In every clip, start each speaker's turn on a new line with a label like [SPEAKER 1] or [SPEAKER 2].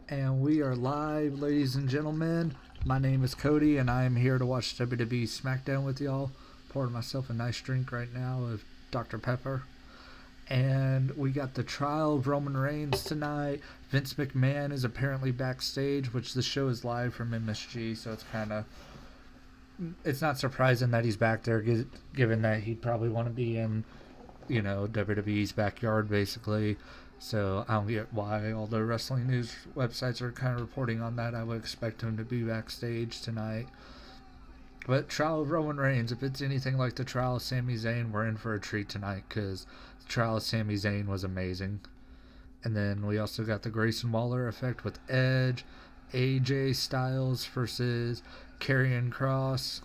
[SPEAKER 1] And we are live, ladies and gentlemen. My name is Cody, and I am here to watch WWE Smackdown with y'all. Pouring myself a nice drink right now of Dr. Pepper. And we got the trial of Roman Reigns tonight. Vince McMahon is apparently backstage, which the show is live from MSG, so it's not surprising that he's back there, given that he'd probably want to be in, WWE's backyard, basically. So I don't get why all the wrestling news websites are kind of reporting on that. I would expect him to be backstage tonight. But trial of Roman Reigns, if it's anything like the trial of Sami Zayn, we're in for a treat tonight, because the trial of Sami Zayn was amazing. And then we also got the Grayson Waller effect with Edge, AJ Styles versus Karrion Kross.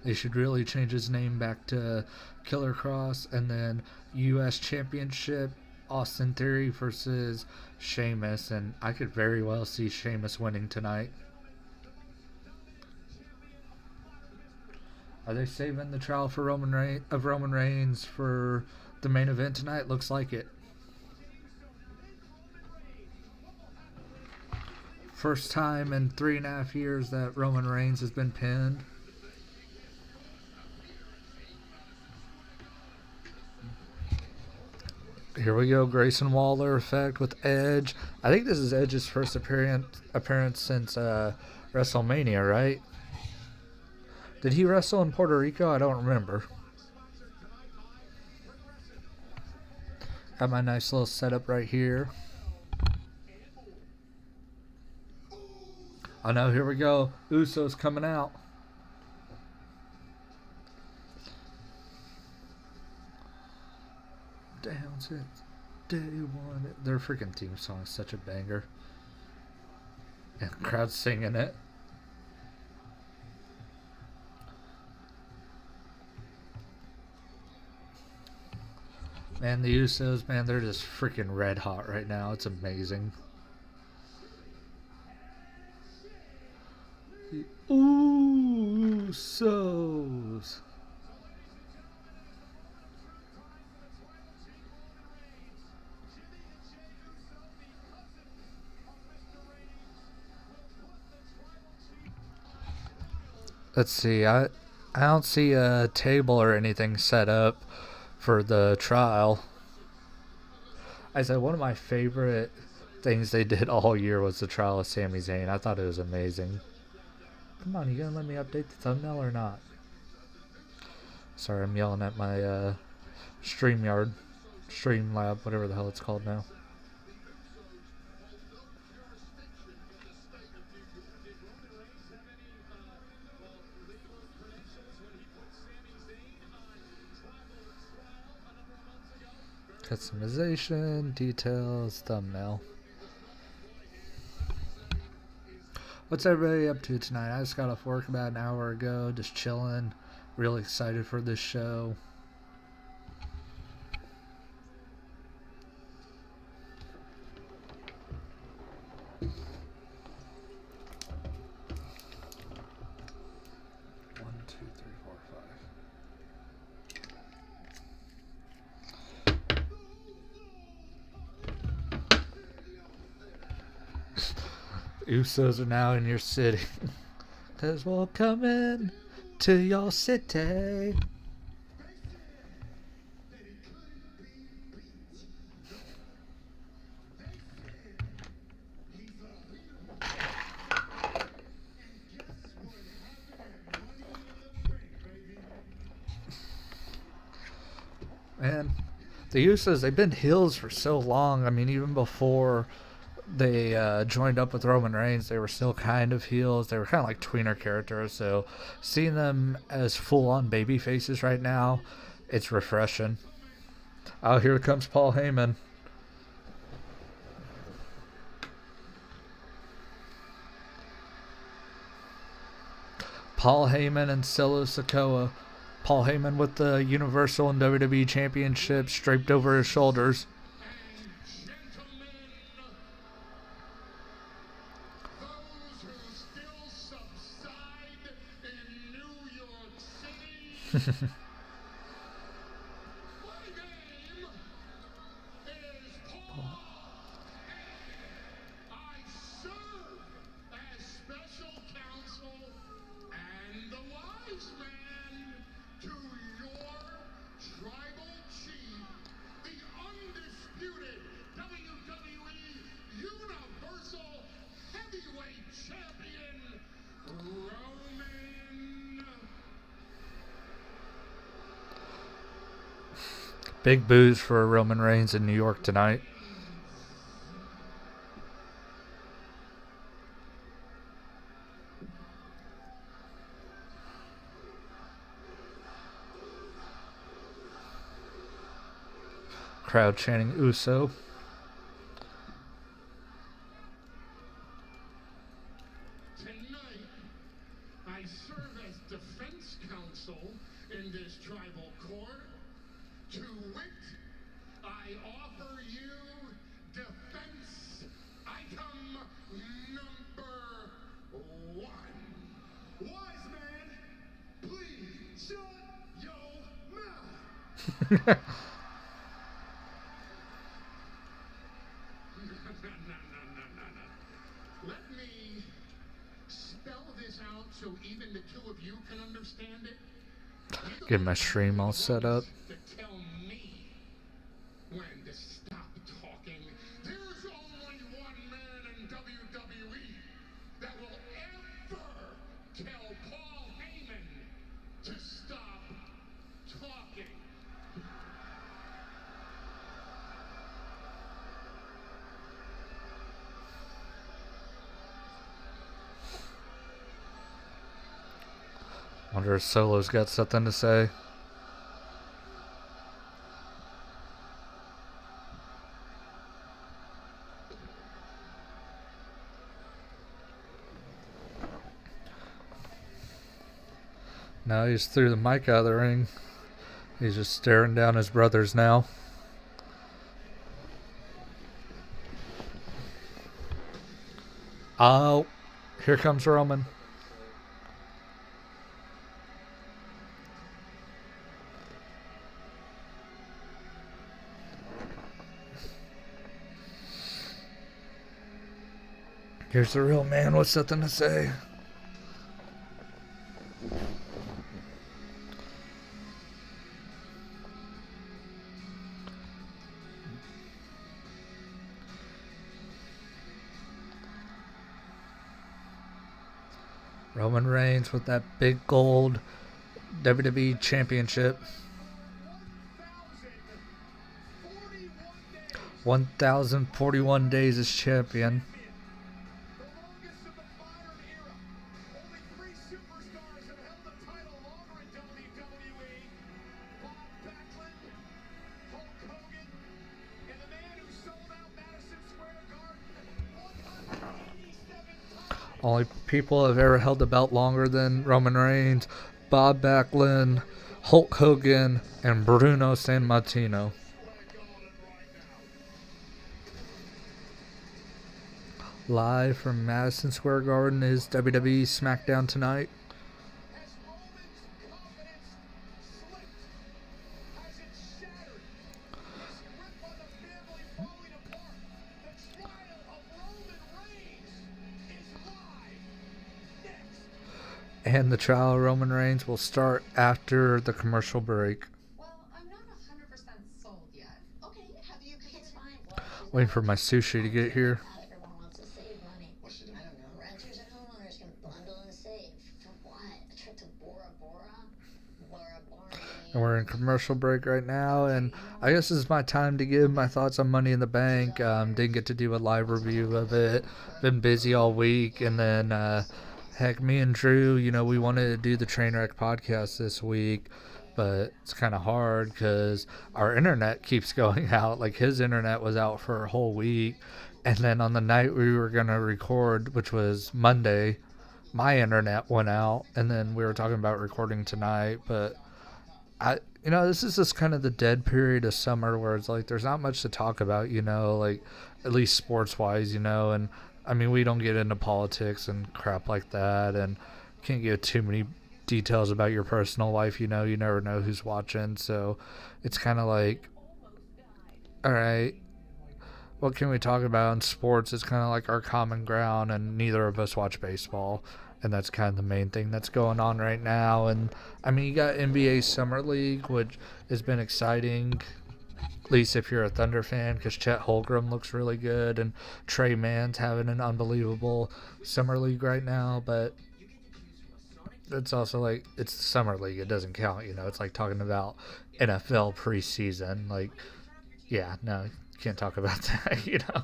[SPEAKER 1] They should really change his name back to Killer Kross. And then U.S. Championship, Austin Theory versus Sheamus. And I could very well see Sheamus winning tonight. Are they saving the trial for Roman Reigns for the main event tonight? Looks like it. First time in 3.5 years that Roman Reigns has been pinned. Here we go, Grayson Waller effect with Edge. I think this is Edge's first appearance since WrestleMania, right? Did he wrestle in Puerto Rico? I don't remember. Got my nice little setup right here. Oh no, here we go. Usos coming out. Down since day one. Their freaking theme song is such a banger. And the crowd's singing it. Man, the Usos, man, they're just freaking red hot right now. It's amazing. The Usos. Let's see. I don't see a table or anything set up for the trial. I said one of my favorite things they did all year was the trial of Sami Zayn. I thought it was amazing. Come on, you gonna let me update the thumbnail or not? Sorry, I'm yelling at my Streamlab, whatever the hell it's called now. Customization, details, thumbnail. What's everybody up to tonight? I just got off work about an hour ago, just chilling. Really excited for this show. Usos are now in your city. 'Cause we're coming to your city. Man, the Usos, they've been heels for so long. I mean, even before they joined up with Roman Reigns, they were still kind of heels. They were kind of like tweener characters. So seeing them as full-on baby faces right now, it's refreshing. Oh, here comes Paul Heyman. Paul Heyman and Solo Sikoa. Paul Heyman with the Universal and WWE Championships draped over his shoulders. Big boos for Roman Reigns in New York tonight. Crowd chanting Uso.
[SPEAKER 2] Tonight, I serve as defense counsel in this tribal court. To wit, I offer you defense item number 1. Wise man, please shut your mouth. No. Let me spell this out so even the two of you can understand it.
[SPEAKER 1] Get my stream all set up.
[SPEAKER 2] To tell me when to stop talking. There's only one man in WWE that will ever tell Paul Heyman to stop talking.
[SPEAKER 1] Wonder if Solo's got something to say. No, he's threw the mic out of the ring. He's just staring down his brothers now. Oh, here comes Roman. Here's the real man with something to say. Roman Reigns with that big gold WWE Championship. 1,041 days as champion. Only people have ever held the belt longer than Roman Reigns: Bob Backlund, Hulk Hogan, and Bruno Sammartino. Live from Madison Square Garden is WWE Smackdown tonight. And the trial of Roman Reigns will start after the commercial break.
[SPEAKER 3] Well, I'm not 100% sold yet. Okay, have you... It's fine.
[SPEAKER 1] Waiting for my sushi to get here.
[SPEAKER 3] Not everyone wants to save money.
[SPEAKER 2] What should
[SPEAKER 3] I don't know. Renters and homeowners can bundle and save. For what? A trip to Bora Bora? Bora Bora.
[SPEAKER 1] And we're in commercial break right now, and I guess this is my time to give my thoughts on Money in the Bank. Didn't get to do a live review of it. Been busy all week, and then heck, me and Drew, we wanted to do the Trainwreck podcast this week, but it's kind of hard because our internet keeps going out. Like, his internet was out for a whole week, and then on the night we were going to record, which was Monday, my internet went out, and then we were talking about recording tonight, but this is just kind of the dead period of summer where it's like there's not much to talk about, like at least sports wise, and I mean, we don't get into politics and crap like that, and can't give too many details about your personal life, you never know who's watching, so it's kind of like, all right, what can we talk about in sports? It's kind of like our common ground, and neither of us watch baseball, and that's kind of the main thing that's going on right now. And I mean, you got NBA Summer League, which has been exciting, at least if you're a Thunder fan, because Chet Holmgren looks really good, and Trey Mann's having an unbelievable Summer League right now, but it's also like, it's the Summer League, it doesn't count, it's like talking about NFL preseason. Like, yeah, no, can't talk about that, you know.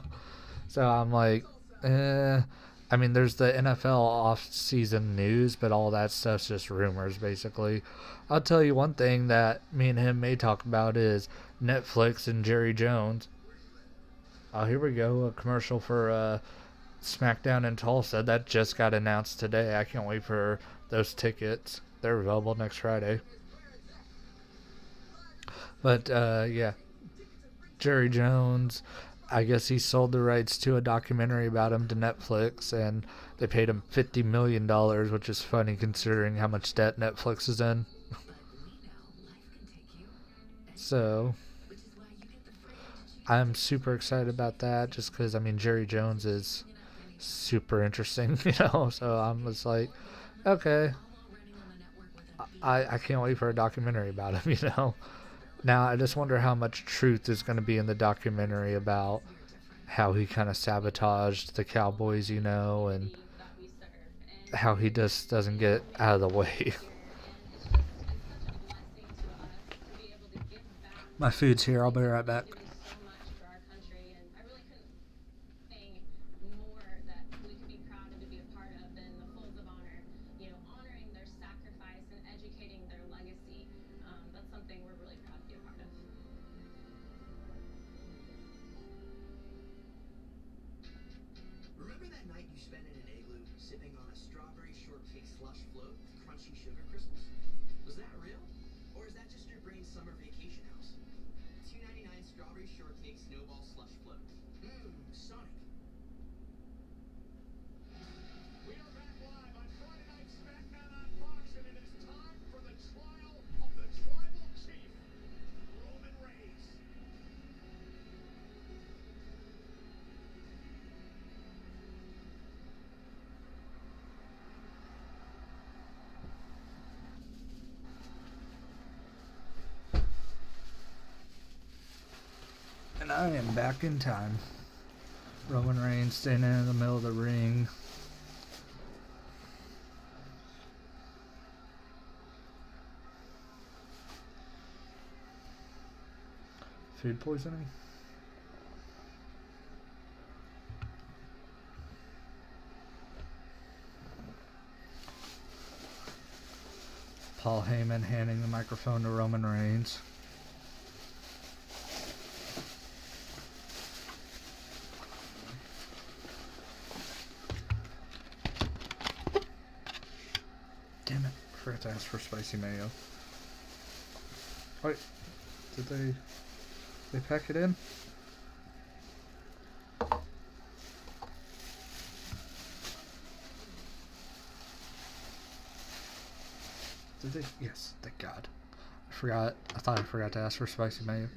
[SPEAKER 1] So I'm like, I mean, there's the NFL off-season news, but all that stuff's just rumors, basically. I'll tell you one thing that me and him may talk about is Netflix and Jerry Jones. Oh, here we go, a commercial for Smackdown in Tulsa. That just got announced today. I can't wait for those tickets. They're available next Friday. But, yeah, Jerry Jones, I guess he sold the rights to a documentary about him to Netflix, and they paid him $50 million, which is funny considering how much debt Netflix is in. So, I'm super excited about that just because, I mean, Jerry Jones is super interesting, you know? So I'm just like, okay, I can't wait for a documentary about him, you know? Now, I just wonder how much truth is going to be in the documentary about how he kind of sabotaged the Cowboys, you know, and how he just doesn't get out of the way. My food's here. I'll be right back.
[SPEAKER 4] Remember that night you spent in an igloo, sipping on a strawberry shortcake slush float with crunchy sugar crystals? Was that real? Or is that just your brain's summer vacation house? $2.99 strawberry shortcake snowball slush float. Sonic.
[SPEAKER 2] We are back live on Friday Night Smackdown on Fox, and it is time for the trial of the Tribal Chief, Roman Reigns.
[SPEAKER 1] And I am back in time. Roman Reigns standing in the middle of the ring. Food poisoning? Paul Heyman handing the microphone to Roman Reigns. Damn it, I forgot to ask for spicy mayo. Wait, did they pack it in? Did they? Yes, thank God. I thought I forgot to ask for spicy mayo.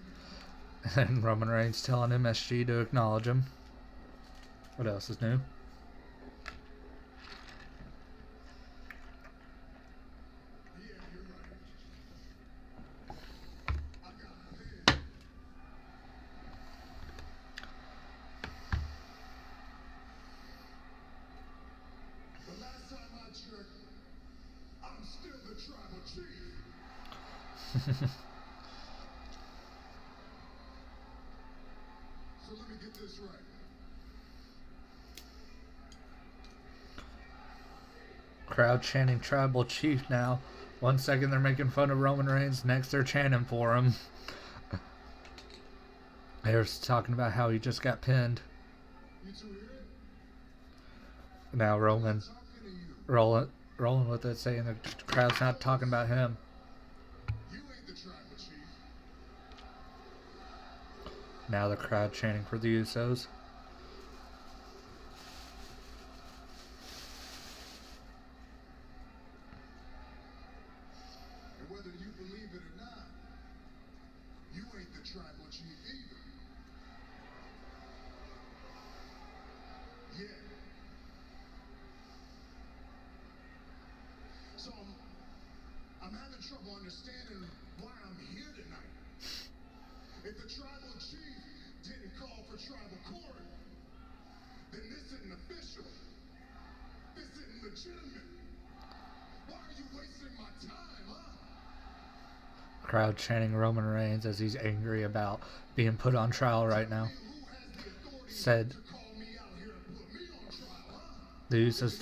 [SPEAKER 1] And Roman Reigns telling MSG to acknowledge him. What else is new?
[SPEAKER 2] The last time I checked, I'm still the Tribal Chief. So let me get this right.
[SPEAKER 1] Crowd chanting Tribal Chief now. 1 second they're making fun of Roman Reigns, next they're chanting for him. They're talking about how he just got pinned.
[SPEAKER 2] You two here?
[SPEAKER 1] Now Roman
[SPEAKER 2] Talking to you.
[SPEAKER 1] rolling with it, saying the crowd's not talking about him.
[SPEAKER 2] You ain't the Tribal Chief.
[SPEAKER 1] Now the crowd chanting for the Usos.
[SPEAKER 2] And whether you believe it or not, you ain't the Tribal Chief either. Yeah. So I'm having trouble understanding why I'm here tonight. If the Tribal Chief didn't call for tribal court, then this isn't official. This isn't legitimate. Why are you wasting my time, huh?
[SPEAKER 1] Crowd chanting Roman Reigns as he's angry about being put on trial right now. Said the Usos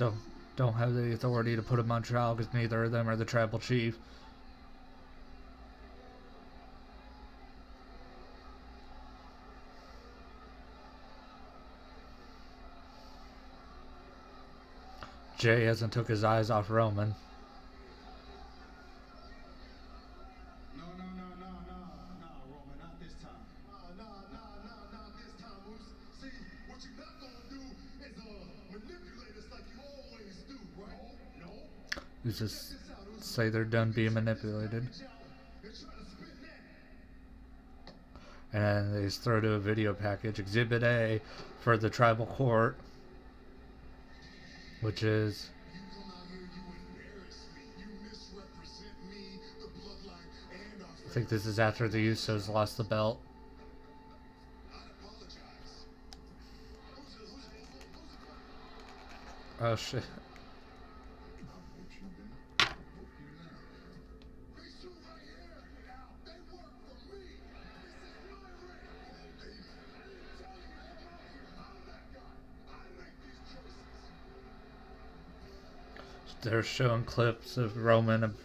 [SPEAKER 1] don't have the authority to put him on trial because neither of them are the tribal chief. Jay hasn't took his eyes off Roman.
[SPEAKER 2] No, Roman, not this time. Not this time, Moose. See, what you're not gonna do is manipulate us like you always do, right? No.
[SPEAKER 1] You just say they're done being manipulated. And then they just throw to a video package, Exhibit A for the tribal court, which is
[SPEAKER 2] You come out here, you embarrass me. You misrepresent me, the bloodline, and our
[SPEAKER 1] I think this is after the Usos lost the belt.
[SPEAKER 2] I'd apologize.
[SPEAKER 1] Oh shit.
[SPEAKER 2] These two right here, now, they work for me. This is my ring. Baby, I'm telling you, I'm that guy. I make these choices.
[SPEAKER 1] They're showing clips of Roman.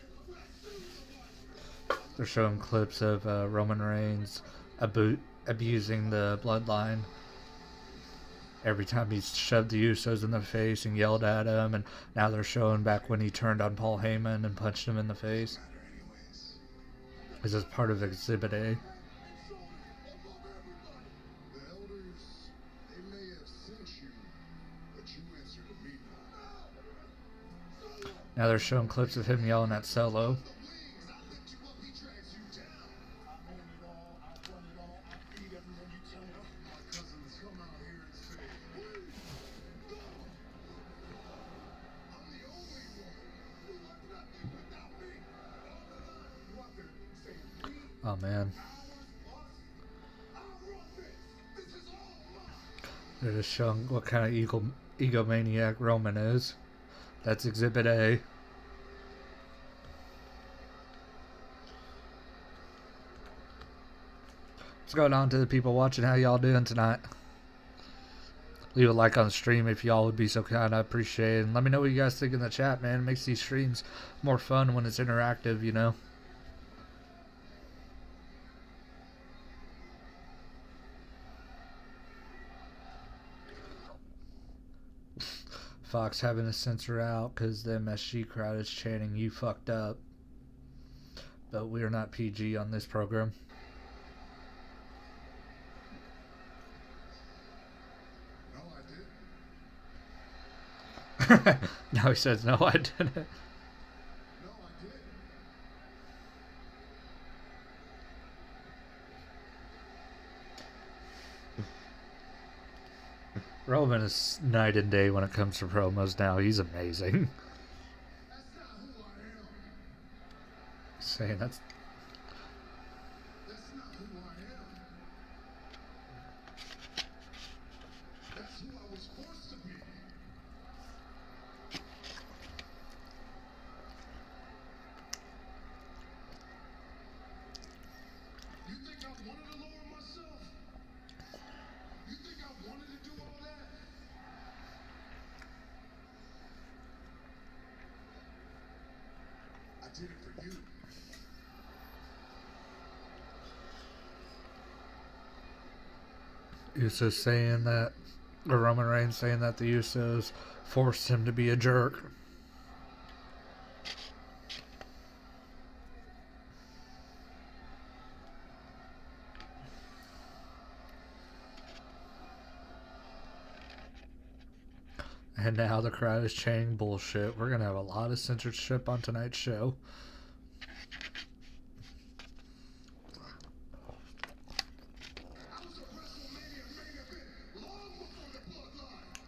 [SPEAKER 1] They're showing clips of Roman Reigns abusing the bloodline. Every time he's shoved the Usos in the face and yelled at him, and now they're showing back when he turned on Paul Heyman and punched him in the face. This is part of Exhibit A.
[SPEAKER 2] The elders, they may have sent you, but you answer to me now.
[SPEAKER 1] Now they're showing clips of him yelling at Solo.
[SPEAKER 2] The wings, I lift you up, he drags you down. I own it all, I run it all, I feed everyone you tell me. My cousins come out here and say, please, go. I'm the only one. You are nothing without me. On the line, nothing. Say me,
[SPEAKER 1] Oh man.
[SPEAKER 2] ours, us. I run this. This is all mine.
[SPEAKER 1] They're just showing what kind of egomaniac Roman is. That's Exhibit A. What's going on to the people watching? How y'all doing tonight? Leave a like on the stream if y'all would be so kind. I appreciate it. And let me know what you guys think in the chat, man. It makes these streams more fun when it's interactive, you know? Fox having to censor out because the MSG crowd is chanting, "You fucked up." But we are not PG on this program.
[SPEAKER 2] No, I didn't.
[SPEAKER 1] Now he says, "No, I didn't."
[SPEAKER 2] No, I didn't.
[SPEAKER 1] Roman is night and day when it comes to promos now. He's amazing.
[SPEAKER 2] That's not who I am.
[SPEAKER 1] Saying that's
[SPEAKER 2] That's not who I am. That's who I was forced to be. You think I wanted to lower myself? You think I wanted to do all that? I did it for you.
[SPEAKER 1] Usos saying that, or Roman Reigns saying that the Usos forced him to be a jerk. And now the crowd is chanting bullshit. We're going to have a lot of censorship on tonight's show.
[SPEAKER 2] I was a WrestleMania main event long before the bloodline.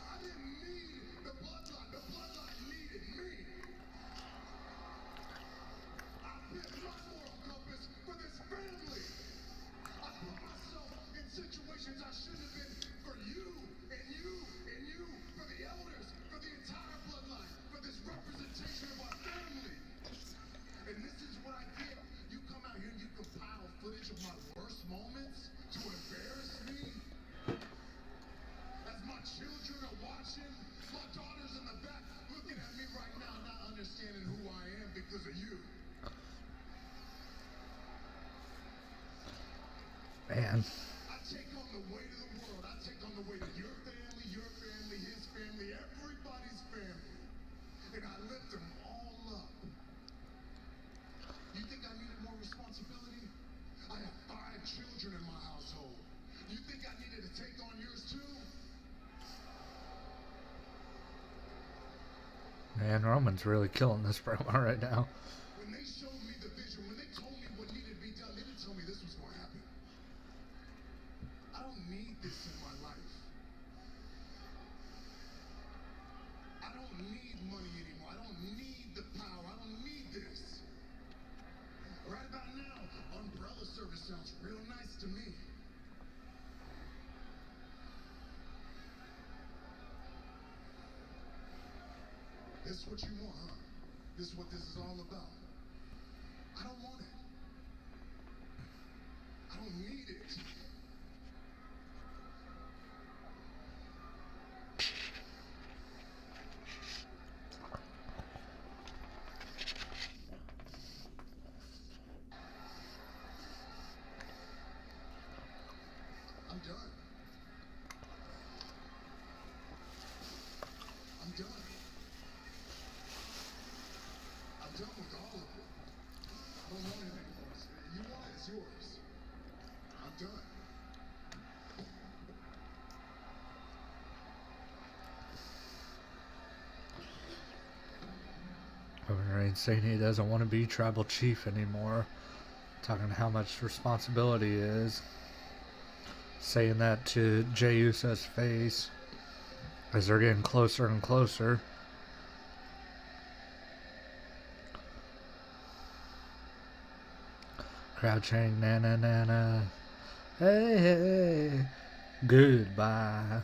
[SPEAKER 2] I didn't need the bloodline. The bloodline needed me. I bent my moral compass for this family. I put myself in situations I shouldn't have been for you, and you, and you, for the elders, for the entire bloodline, for this representation.
[SPEAKER 1] man.
[SPEAKER 2] I take on the weight of the world. I take on the weight of your family, his family, everybody's family. And I lift them all up. You think I needed more responsibility? I have 5 children in my household. You think I needed to take on yours too?
[SPEAKER 1] Man, Roman's really killing this promo right now.
[SPEAKER 2] When they showed me the vision, when they told me what needed to be done, they didn't tell me this was going to happen. I don't need this in my life. I don't need money anymore. I don't need the power. I don't need this. Right about now, umbrella service sounds real nice to me. This is what you want, huh? This is what this is all about. I don't want it. I don't need it. I'm done. I'm done. I'm done with all of it. I don't want anything more. You want it, it's yours. I'm done.
[SPEAKER 1] Roman Reigns saying he doesn't want to be tribal chief anymore. Talking how much responsibility is. Saying that to Jey Uso's face as they're getting closer and closer. Crowd chanting, na na na na. Hey, hey, goodbye.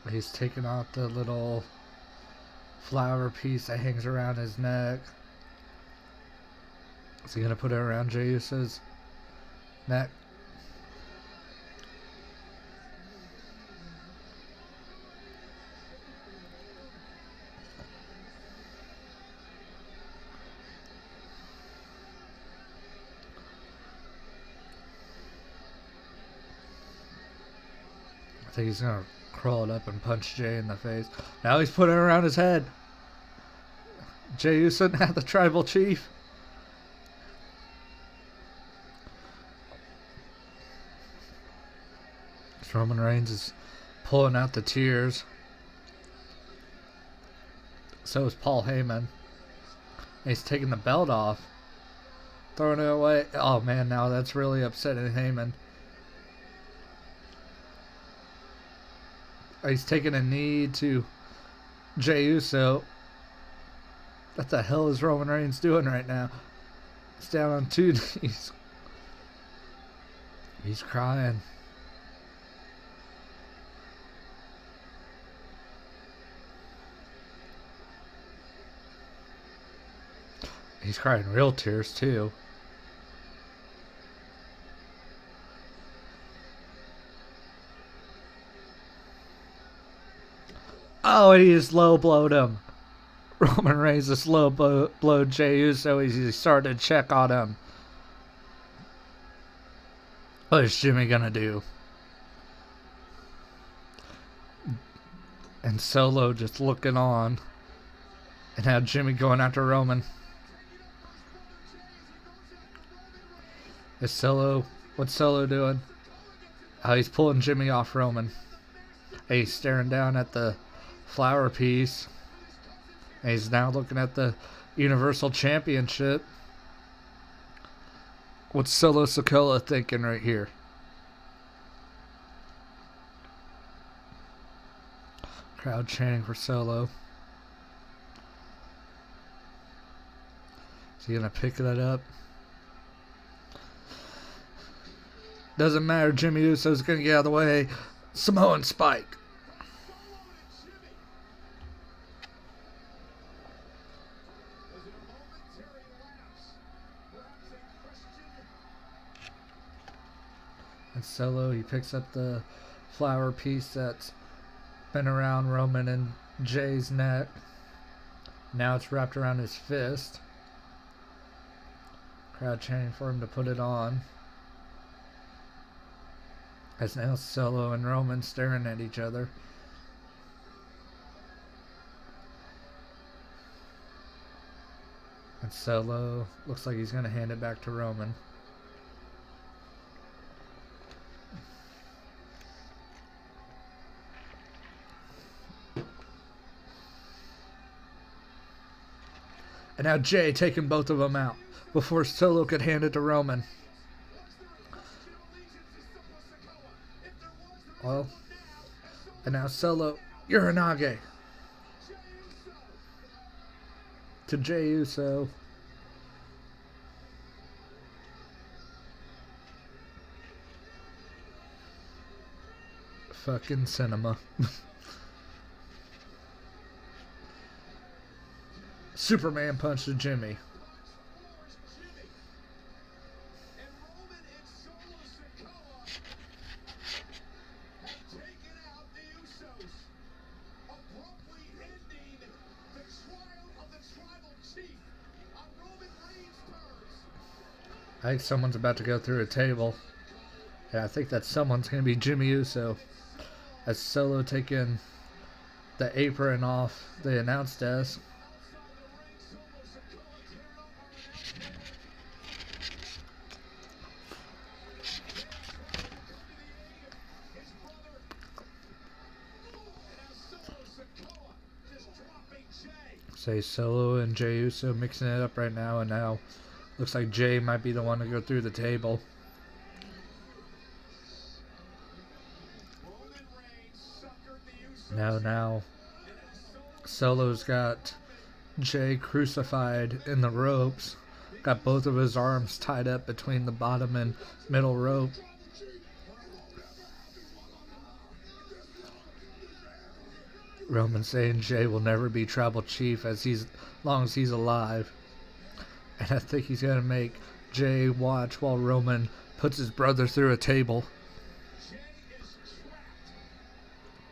[SPEAKER 1] He's taking off the little flower piece that hangs around his neck. Is he going to put it around Jey Uso's neck? I think he's going to crawl it up and punch Jey in the face. Now he's putting it around his head. Jey Uso now the tribal chief. Roman Reigns is pulling out the tears. So is Paul Heyman. He's taking the belt off. Throwing it away. Oh man, now that's really upsetting Heyman. He's taking a knee to Jey Uso. What the hell is Roman Reigns doing right now? He's down on 2 knees. He's crying. He's crying real tears too. Oh, and he just low blowed him. Roman Reigns just low blowed Jey Uso. He's starting to check on him. What is Jimmy gonna do? And Solo just looking on. And now Jimmy going after Roman. Is Solo... What's Solo doing? Oh, he's pulling Jimmy off Roman. And he's staring down at the flower piece. And he's now looking at the Universal Championship. What's Solo Sikoa thinking right here? Crowd chanting for Solo. Is he gonna pick that up? Doesn't matter. Jimmy Uso's gonna get out of the way. Samoan Spike. And Solo, he picks up the flower piece that's been around Roman and Jay's neck. Now it's wrapped around his fist. Crowd chanting for him to put it on. As now Solo and Roman staring at each other. And Solo looks like he's going to hand it back to Roman. And now Jay taking both of them out before Solo could hand it to Roman. Well, and now Solo, Uranage to Jey Uso. Fucking cinema. Superman punch to Jimmy. I think someone's about to go through a table. And I think that someone's going to be Jimmy Uso. As Solo taking the apron off the announce desk. Say Solo and Jey Uso mixing it up right now, and now looks like Jay might be the one to go through the table. Now Solo's got Jay crucified in the ropes. Got both of his arms tied up between the bottom and middle rope. Roman saying Jay will never be tribal chief as long as he's alive. And I think he's going to make Jay watch while Roman puts his brother through a table.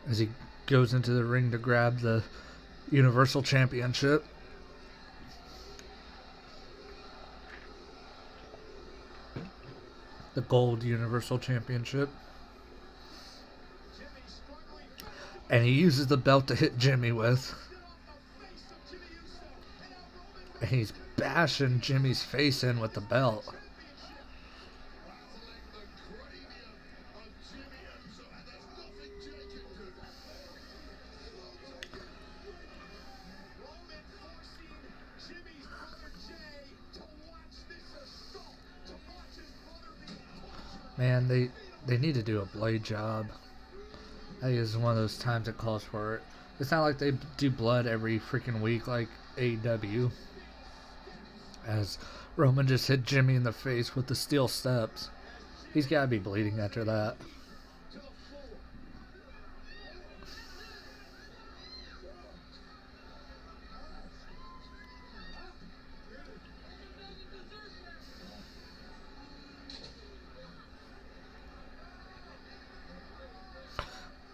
[SPEAKER 1] As he goes into the ring to grab the Universal Championship. The Gold Universal Championship. And he uses the belt to hit Jimmy with. And he's bashing Jimmy's face in with the belt. Man, they need to do a blade job. I think this is one of those times it calls for it. It's not like they do blood every freaking week like AEW. As Roman just hit Jimmy in the face with the steel steps. He's got to be bleeding after that.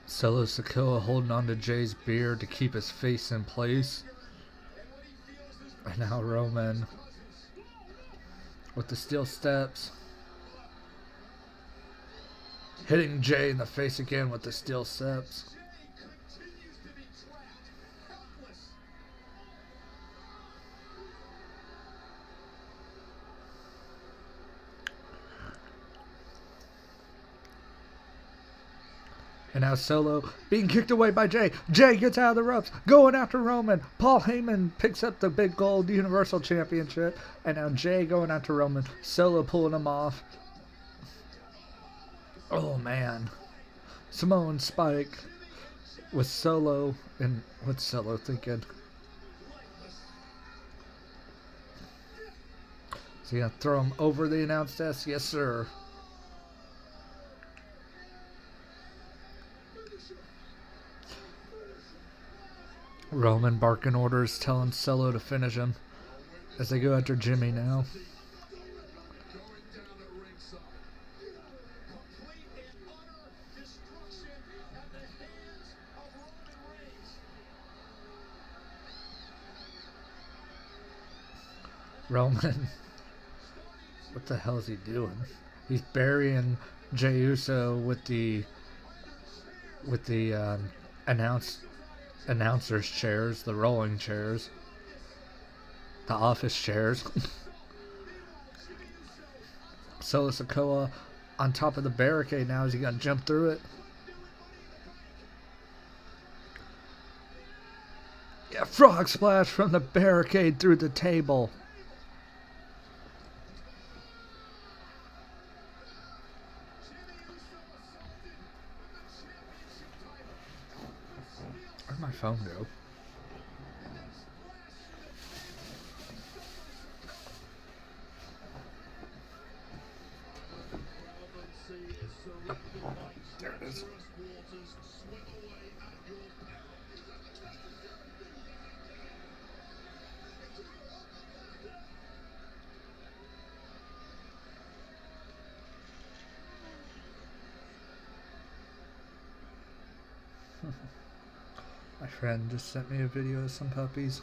[SPEAKER 1] Solo Sikoa holding on to Jay's beard to keep his face in place. And now Roman with the steel steps. Hitting Jay in the face again with the steel steps. And now Solo being kicked away by Jay. Jay gets out of the ropes, going after Roman. Paul Heyman picks up the big gold Universal Championship. And now Jay going after Roman. Solo pulling him off. Oh, man. Samoan Spike with Solo. And what's Solo thinking? Is he going to throw him over the announce desk? Yes, sir. Roman barking orders, telling Solo to finish him as they go after Jimmy now. Roman What the hell is he doing? He's burying Jey Uso with the announcers chairs, the rolling chairs, the office chairs. Solo Sikoa on top of the barricade now. Is he gonna jump through it? Yeah, frog splash from the barricade through the table. Where'd my phone go? There it is. My friend just sent me a video of some puppies.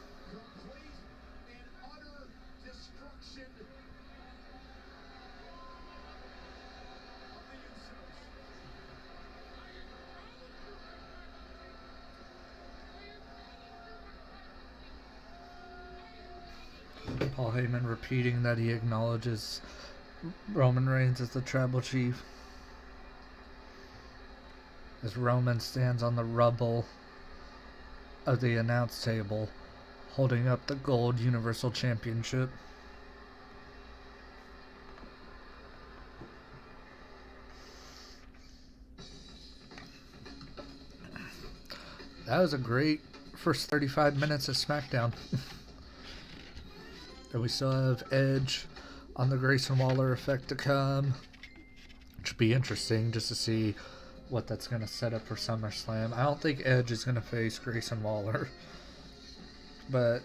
[SPEAKER 1] Paul Heyman repeating that he acknowledges Roman Reigns as the tribal chief. As Roman stands on the rubble of the announce table, holding up the gold Universal Championship. That was a great first 35 minutes of Smackdown. And we still have Edge on the Grayson Waller effect to come, which would be interesting just to see what that's going to set up for SummerSlam. I don't think Edge is going to face Grayson Waller. But,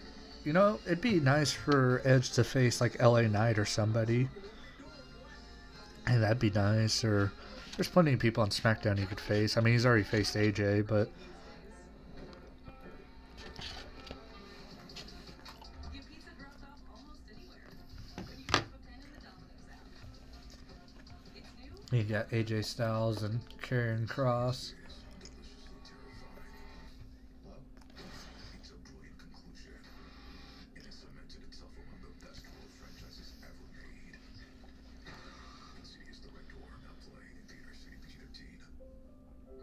[SPEAKER 1] you know, it'd be nice for Edge to face like LA Knight or somebody. And that'd be nice. Or there's plenty of people on SmackDown he could face. I mean, he's already faced AJ, but... You got AJ Styles and Karrion Kross.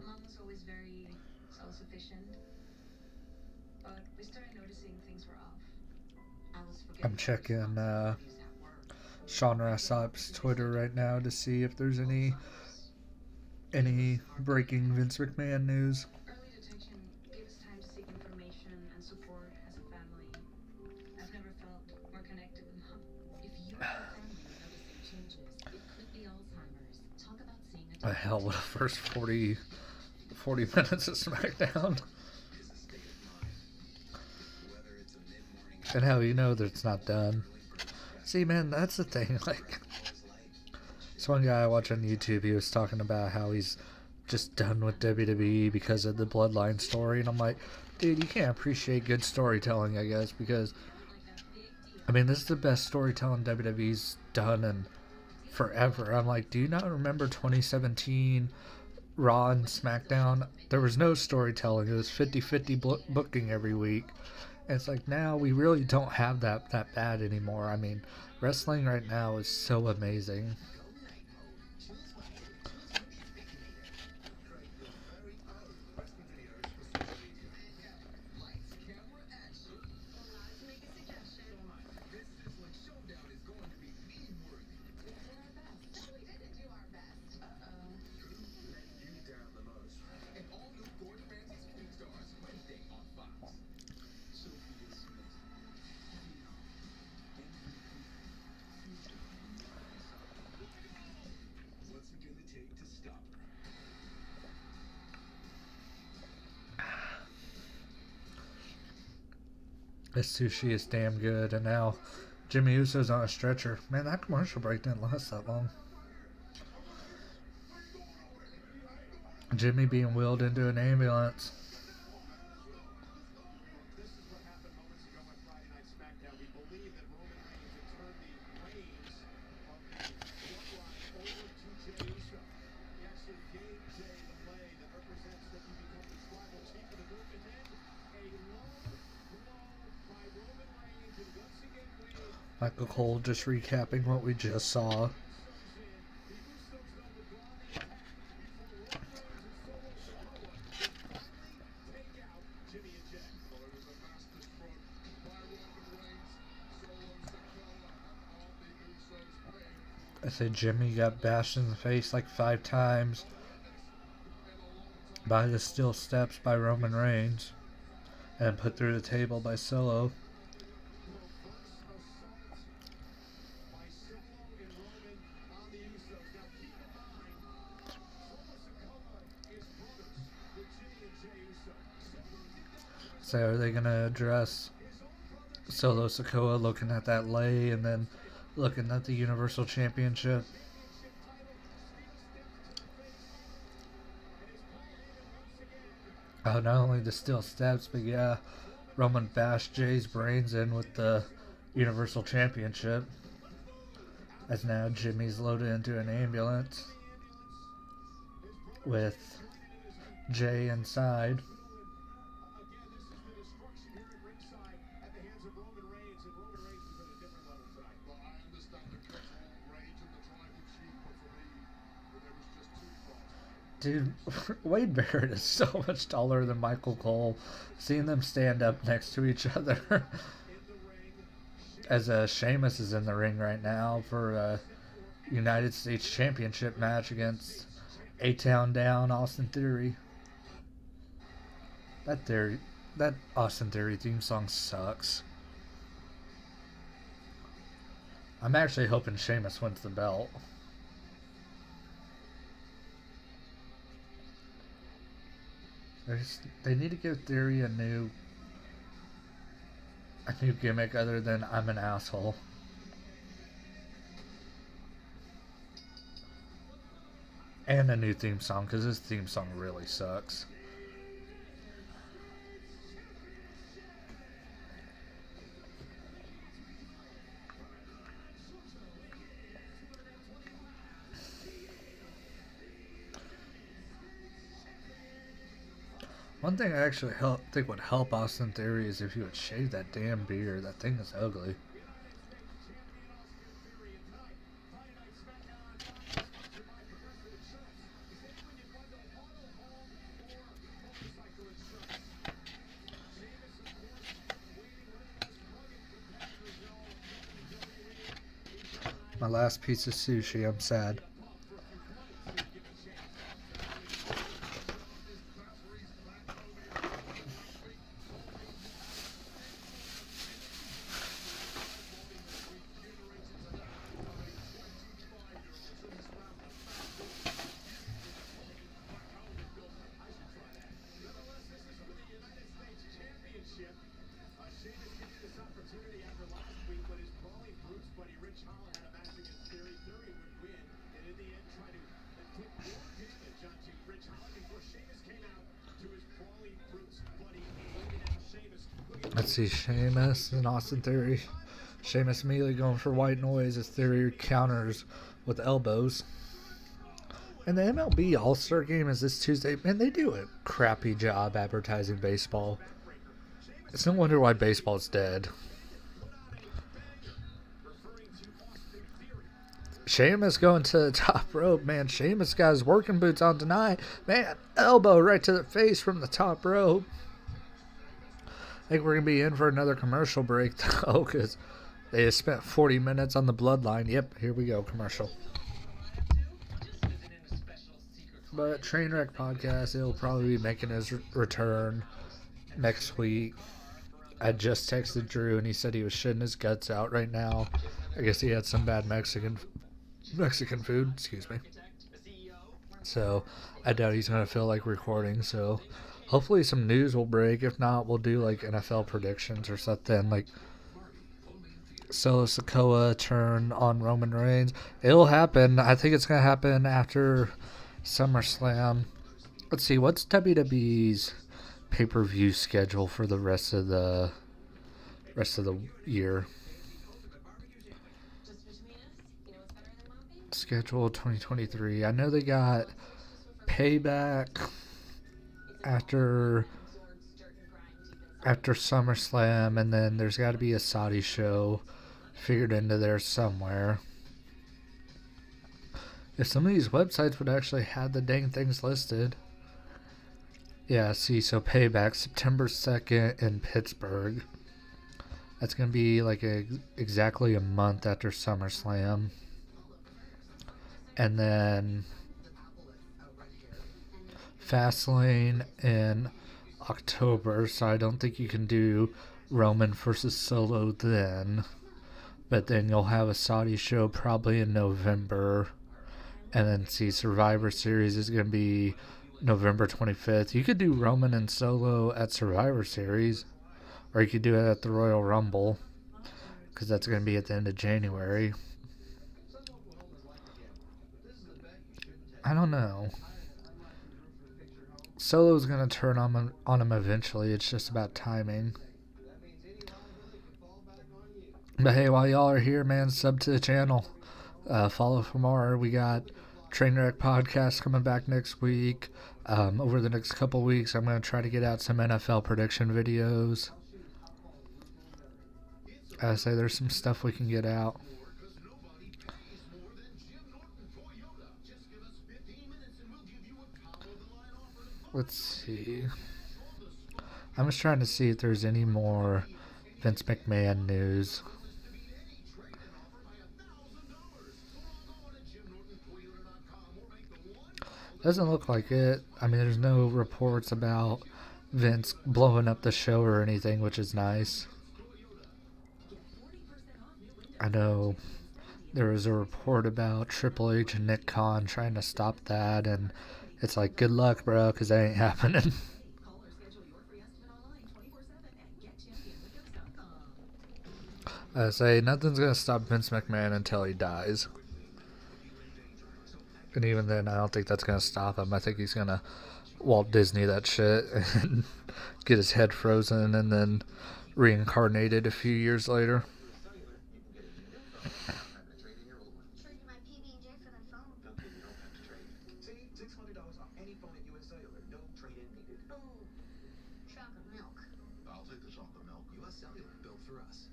[SPEAKER 3] Mom was always very self-sufficient, but we started noticing things were off. I was
[SPEAKER 1] I'm checking Sean Ross Sapp's Twitter right now to see if there's any breaking Vince McMahon news.
[SPEAKER 3] Early detection gave us time to seek information and support as a family. I've never felt more connected with Mom.
[SPEAKER 5] If you or your family are noticing changes, it could be Alzheimer's. Talk about seeing a
[SPEAKER 1] The hell, what a first 40 minutes of SmackDown. And how you know that it's not done. See, man, that's the thing. Like, this one guy I watch on YouTube, he was talking about how he's just done with WWE because of the Bloodline story. And I'm like, dude, you can't appreciate good storytelling, I guess, because, I mean, this is the best storytelling WWE's done in forever. I'm like, do you not remember 2017 Raw and SmackDown? There was no storytelling. It was 50-50 booking every week. And it's like, now we really don't have that bad anymore. I mean, wrestling right now is so amazing. This sushi is damn good, and now Jimmy Uso's on a stretcher. Man, that commercial break didn't last that long. Jimmy being wheeled into an ambulance.
[SPEAKER 2] This is what happened moments ago on Friday Night SmackDown. We believe that Roman Reigns had turned the reins of
[SPEAKER 1] Michael Cole just recapping what we just saw. I said Jimmy got bashed in the face like 5 times by the steel steps by Roman Reigns and put through the table by Solo. So are they going to address Solo Sikoa looking at that lay and then looking at the Universal Championship? Oh, not only the steel steps, but yeah, Roman bashed Jay's brains in with the Universal Championship. As now Jimmy's loaded into an ambulance with Jay inside. Dude, Wade Barrett is so much taller than Michael Cole. Seeing them stand up next to each other. As Sheamus is in the ring right now for a United States Championship match against A-Town Down Austin Theory. That Austin Theory theme song sucks. I'm actually hoping Sheamus wins the belt. They need to give Theory a new gimmick other than I'm an asshole. And a new theme song, because this theme song really sucks. One thing I actually think would help Austin Theory is if he would shave that damn beard. That thing is ugly. My last piece of sushi, I'm sad. Let's see, Sheamus and Austin Theory. Sheamus immediately going for white noise as Theory counters with elbows. And the MLB All-Star Game is this Tuesday. Man, they do a crappy job advertising baseball. It's no wonder why baseball is dead. Sheamus going to the top rope. Man, Sheamus got his working boots on tonight. Man, elbow right to the face from the top rope. I think we're going to be in for another commercial break, though, because they just spent 40 minutes on the bloodline. Yep, here we go, commercial. But Trainwreck Podcast, it'll probably be making his return next week. I just texted Drew, and he said he was shitting his guts out right now. I guess he had some bad Mexican food, excuse me. So, I doubt he's going to feel like recording, so hopefully some news will break. If not, we'll do like NFL predictions or something. Like Solo Sikoa turn on Roman Reigns. It'll happen. I think it's going to happen after SummerSlam. Let's see, what's WWE's pay-per-view schedule for the rest of the year? Schedule 2023. I know they got Payback after SummerSlam, and then there's got to be a Saudi show figured into there somewhere. If some of these websites would actually have the dang things listed. Yeah, see, so Payback, September 2nd in Pittsburgh. That's going to be like exactly a month after SummerSlam. And then Fastlane in October, so I don't think you can do Roman versus Solo then. But then you'll have a Saudi show probably in November. And then see, Survivor Series is going to be November 25th. You could do Roman and Solo at Survivor Series. Or you could do it at the Royal Rumble. Because that's going to be at the end of January. I don't know. Solo's going to turn on him eventually. It's just about timing. But hey, while y'all are here, man, sub to the channel. Follow for more. We got Trainwreck Podcast coming back next week. Over the next couple weeks, I'm going to try to get out some NFL prediction videos. I say there's some stuff we can get out. Let's see. I'm just trying to see if there's any more Vince McMahon news. Doesn't look like it. I mean, there's no reports about Vince blowing up the show or anything, which is nice. I know there was a report about Triple H and Nick Khan trying to stop that, and it's like, good luck, bro, because that ain't happening. I say, nothing's going to stop Vince McMahon until he dies. And even then, I don't think that's going to stop him. I think he's going to Walt Disney that shit and get his head frozen and then reincarnated a few years later.
[SPEAKER 2] Trading my PB&J for the phone. You don't have to trade. Save $600 off any phone at US Cellular. No trade-in needed.
[SPEAKER 3] Oh, chocolate milk.
[SPEAKER 2] I'll take the chocolate milk.
[SPEAKER 4] US Cellular, built for us.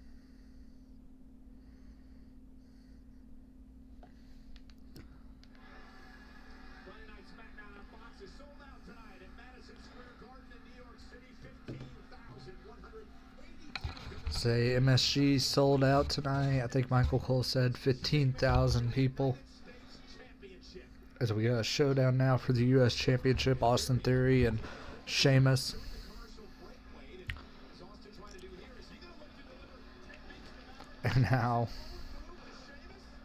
[SPEAKER 2] Friday night Smackdown on Fox is sold out tonight at Madison Square Garden in New York City. 15,182.
[SPEAKER 1] Say MSG sold out tonight. I think Michael Cole said 15,000 people. As we got a showdown now for the U.S. Championship, Austin Theory and Sheamus. And now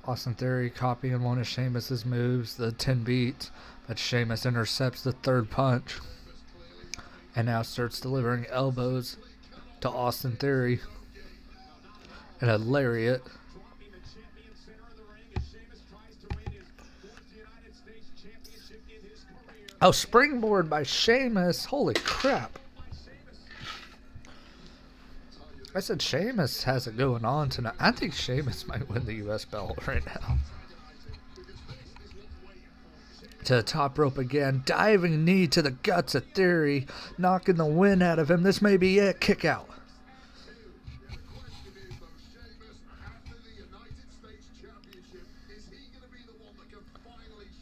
[SPEAKER 1] Austin Theory copying one of Sheamus's moves, the 10 beat, but Sheamus intercepts the third punch. And now starts delivering elbows to Austin Theory. And a lariat. Oh, springboard by Sheamus. Holy crap. I said Sheamus has it going on tonight. I think Sheamus might win the U.S. belt right now. To the top rope again. Diving knee to the guts of Theory. Knocking the wind out of him. This may be it. Kick out.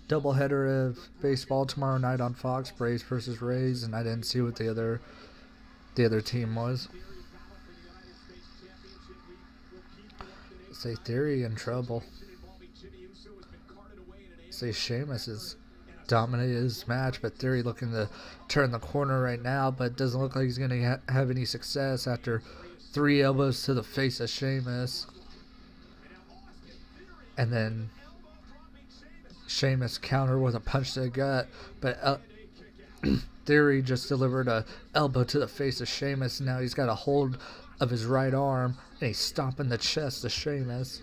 [SPEAKER 1] Doubleheader of baseball tomorrow night on Fox. Braves versus Rays. And I didn't see what the other team was. Say Theory in trouble. Say Sheamus has dominated his match, but Theory looking to turn the corner right now, but it doesn't look like he's going to have any success after 3 elbows to the face of Sheamus. And then Sheamus counter with a punch to the gut, but Theory just delivered a elbow to the face of Sheamus. Now he's got a hold of his right arm, and he's stomping the chest of Sheamus.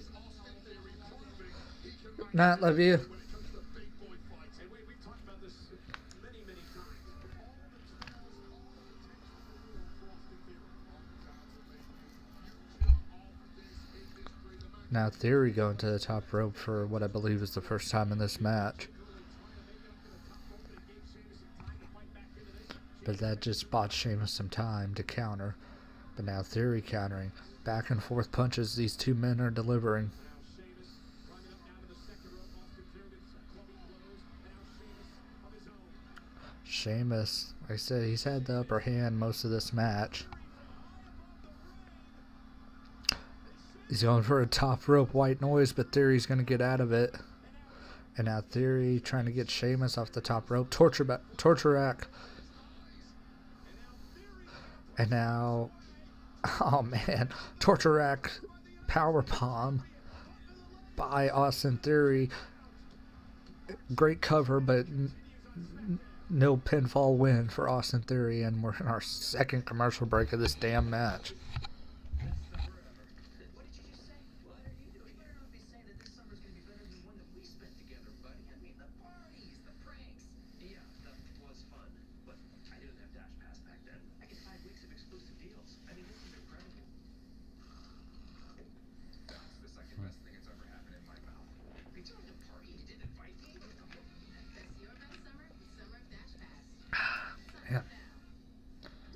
[SPEAKER 1] Not love you. Now Theory going to the top rope for what I believe is the first time in this match. But that just bought Sheamus some time to counter. But now Theory countering. Back and forth punches these two men are delivering. Sheamus, like I said, he's had the upper hand most of this match. He's going for a top rope white noise, but Theory's going to get out of it. And now Theory trying to get Sheamus off the top rope. Torture rack. And now, oh man, torture rack power bomb by Austin Theory. Great cover, but no pinfall win for Austin Theory, and we're in our second commercial break of this damn match.
[SPEAKER 4] What did you just say? What are you doing? You better not be saying that this summer's gonna be better than the one that we spent together, buddy. I mean, the parties, the pranks. Yeah, that was fun. But I didn't have Dash Pass back then. I get 5 weeks of exclusive deals. I mean, this is incredible. That's the second best thing that's ever happened in my mouth. Are you throwing a party? You didn't invite me?
[SPEAKER 5] That's your best summer, summer of Dash Pass.
[SPEAKER 1] Yeah.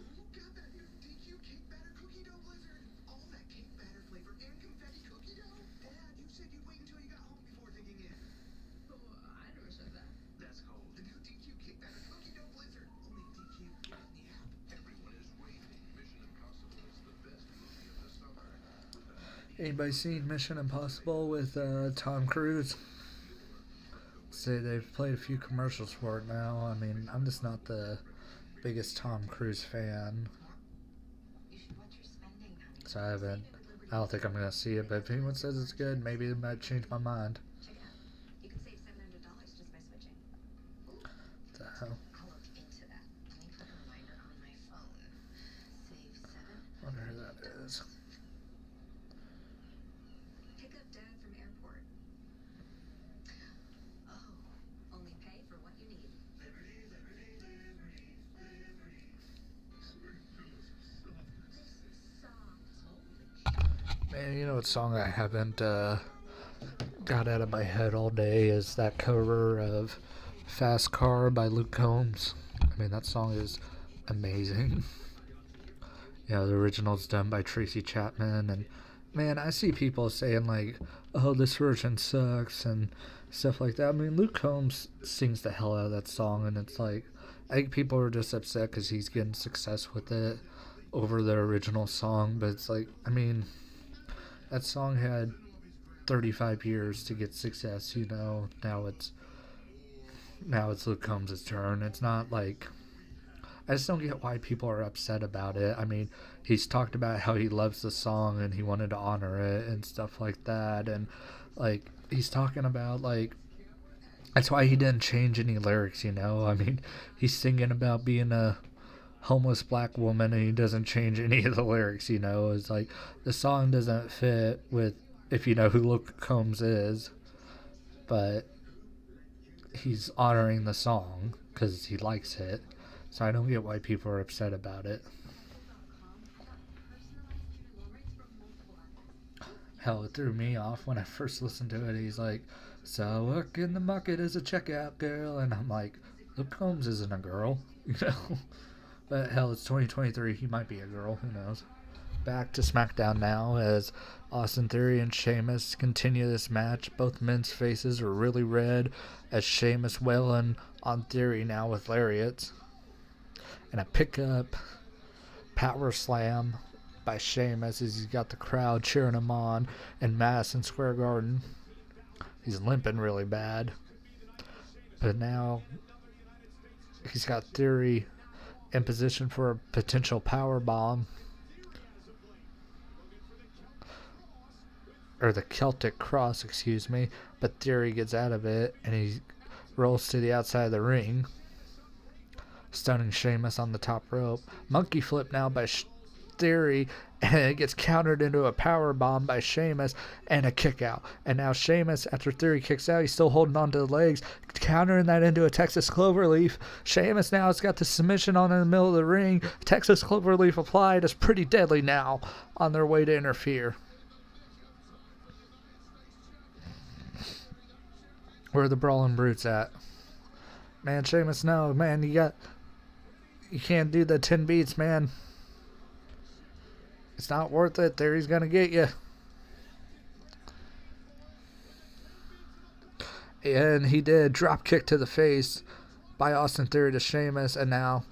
[SPEAKER 2] Ooh, got that new DQ cake batter cookie dough blizzard. All that cake batter flavor and confetti cookie dough. Dad, you said you'd wait until you got home before digging in.
[SPEAKER 5] I never said that.
[SPEAKER 4] That's cold.
[SPEAKER 2] The new DQ cake batter cookie dough blizzard. Only DQ in the app. Everyone is waiting. Mission Impossible is the best movie of the summer.
[SPEAKER 1] Anybody seen Mission Impossible with Tom Cruise? Say they've played a few commercials for it now. I mean, I'm just not the biggest Tom Cruise fan,
[SPEAKER 3] You should watch your spending, honey.
[SPEAKER 1] so I don't think I'm gonna see it. But if anyone says it's good, maybe it might change my mind.
[SPEAKER 3] Check it out. You can save $700 just by switching.
[SPEAKER 1] What the hell?
[SPEAKER 3] I'll look into that. Let me put a reminder on my phone. Save 7.
[SPEAKER 1] Wonder who that is.
[SPEAKER 3] Pick up Dad from airport. Oh, only pay for what you need. This is soft.
[SPEAKER 1] Man, you know what song I haven't got out of my head all day is that cover of Fast Car by Luke Combs. I mean, that song is amazing. Yeah, the original's done by Tracy Chapman, and man, I see people saying like, oh, this version sucks and stuff like that. I mean, Luke Combs sings the hell out of that song, and it's like, I think people are just upset because he's getting success with it over the original song, but it's like, I mean, that song had 35 years to get success, you know. Now it's Luke Combs' turn. It's not like, I just don't get why people are upset about it. I mean, he's talked about how he loves the song and he wanted to honor it and stuff like that, and like he's talking about like that's why he didn't change any lyrics, you know. I mean, he's singing about being a homeless black woman and he doesn't change any of the lyrics, you know. It's like the song doesn't fit with if you know who Luke Combs is, but he's honoring the song because he likes it. So I don't get why people are upset about it. Hell, it threw me off when I first listened to it. He's like, so look in the bucket as a checkout girl, and I'm like, Luke Combs isn't a girl, you know. But hell, it's 2023. He might be a girl. Who knows? Back to Smackdown now as Austin Theory and Sheamus continue this match. Both men's faces are really red as Sheamus wailing on Theory now with lariats. And a pickup power slam by Sheamus as he's got the crowd cheering him on in Madison Square Garden. He's limping really bad. But now he's got Theory in position for a potential power bomb. Or the Celtic Cross, excuse me. But Theory gets out of it and he rolls to the outside of the ring, stunning Sheamus on the top rope. Monkey flip now by Theory, and it gets countered into a power bomb by Sheamus and a kick out. And now Sheamus, after Theory kicks out, he's still holding on to the legs, countering that into a Texas Cloverleaf. Sheamus now has got the submission on in the middle of the ring. Texas Cloverleaf applied is pretty deadly now on their way to interfere. Where are the Brawling Brutes at? Man, Sheamus, no, man, you can't do the 10 beats, man. It's not worth it. Theory's gonna get you. And he did. Drop kick to the face by Austin Theory to Sheamus. And now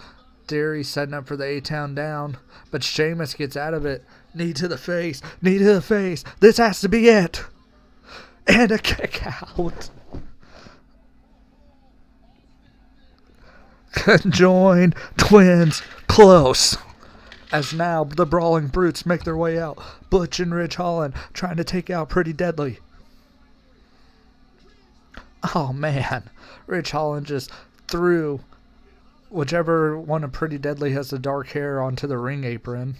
[SPEAKER 1] Theory setting up for the A-Town down. But Sheamus gets out of it. Knee to the face. Knee to the face. This has to be it. And a kick out. Conjoined twins close. As now the Brawling Brutes make their way out. Butch and Ridge Holland trying to take out Pretty Deadly. Oh man. Ridge Holland just threw whichever one of Pretty Deadly has the dark hair onto the ring apron.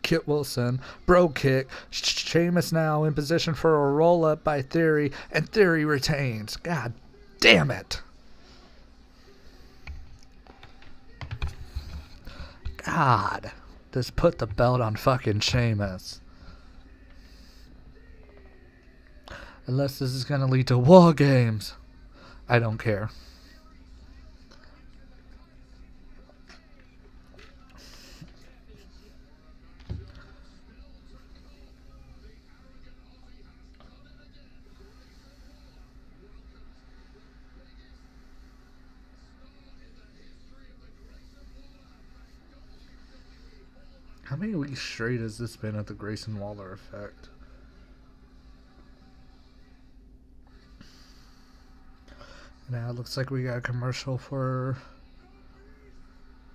[SPEAKER 1] Kit Wilson, bro kick. Sheamus now in position for a roll up by Theory, and Theory retains. God damn it. God. Just put the belt on fucking Sheamus. Unless this is going to lead to War Games. I don't care. How many weeks straight has this been at the Grayson Waller effect? Now it looks like we got a commercial for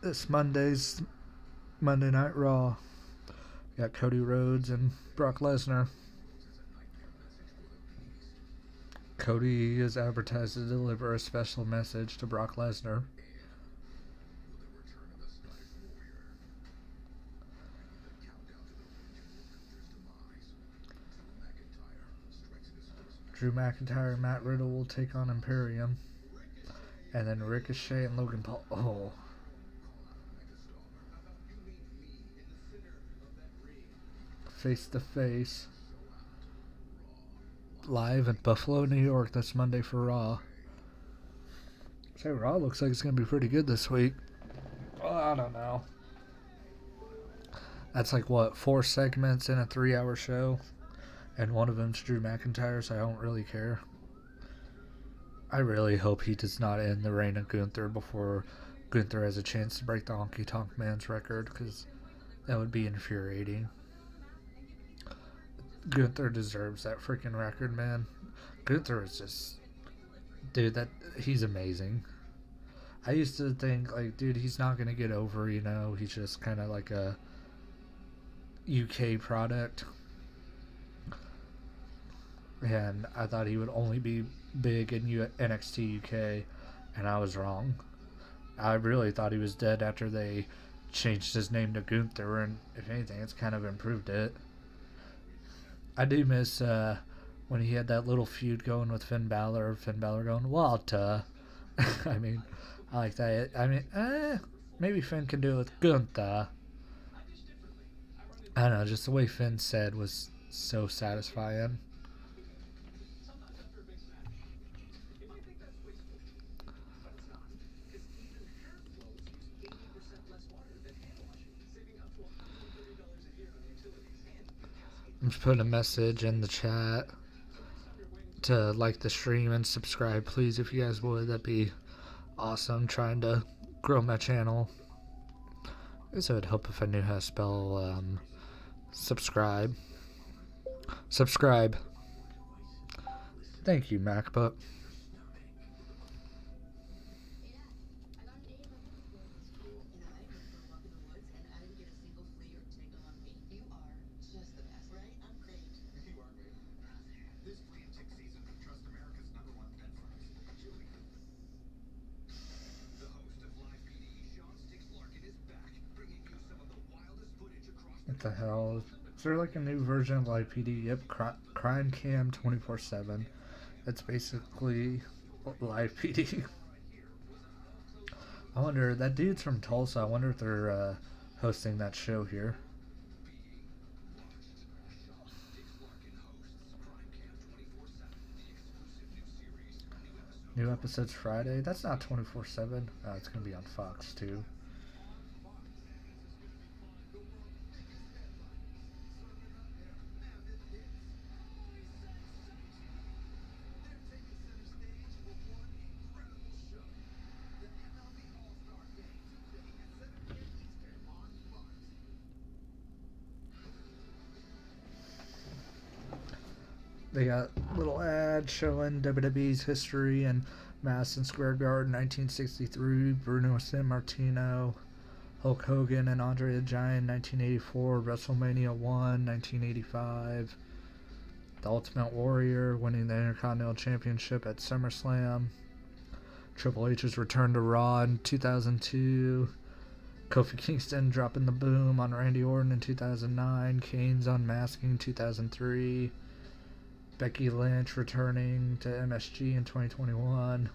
[SPEAKER 1] this Monday's Monday Night Raw. We got Cody Rhodes and Brock Lesnar. Cody is advertised to deliver a special message to Brock Lesnar. Drew McIntyre and Matt Riddle will take on Imperium. And then Ricochet and Logan Paul. Oh. Face to face. Live in Buffalo, New York. That's Monday for Raw. Say Raw looks like it's going to be pretty good this week. Well, I don't know. That's like what, 4 segments in a 3-hour show? And one of them's Drew McIntyre, so I don't really care. I really hope he does not end the reign of Gunther before Gunther has a chance to break the Honky Tonk Man's record, because that would be infuriating. Gunther deserves that freaking record, man. Gunther is just... Dude, he's amazing. I used to think, like, dude, he's not going to get over, you know? He's just kind of like a UK product. And I thought he would only be big in NXT UK, and I was wrong. I really thought he was dead after they changed his name to Gunther, and if anything, it's kind of improved it. I do miss when he had that little feud going with Finn Balor. Finn Balor going, Walter. I mean, I like that. I mean, maybe Finn can do it with Gunther. I don't know, just the way Finn said was so satisfying. I'm just putting a message in the chat to like the stream and subscribe, please, if you guys would. That'd be awesome. Trying to grow my channel. I guess it would help if I knew how to spell subscribe. Subscribe. Thank you, MacBook. What the hell? Is there like a new version of Live PD? Yep, Crime Cam 24/7. That's basically Live PD. I wonder, that dude's from Tulsa. I wonder if they're hosting that show here. New episodes Friday? That's not 24/7. It's going to be on Fox too. They got little ads showing WWE's history in Madison Square Garden, 1963. Bruno Sammartino, Hulk Hogan, and Andre the Giant, 1984. WrestleMania 1, 1985. The Ultimate Warrior winning the Intercontinental Championship at SummerSlam. Triple H's return to Raw in 2002. Kofi Kingston dropping the boom on Randy Orton in 2009. Kane's unmasking 2003. Becky Lynch returning to MSG in 2021.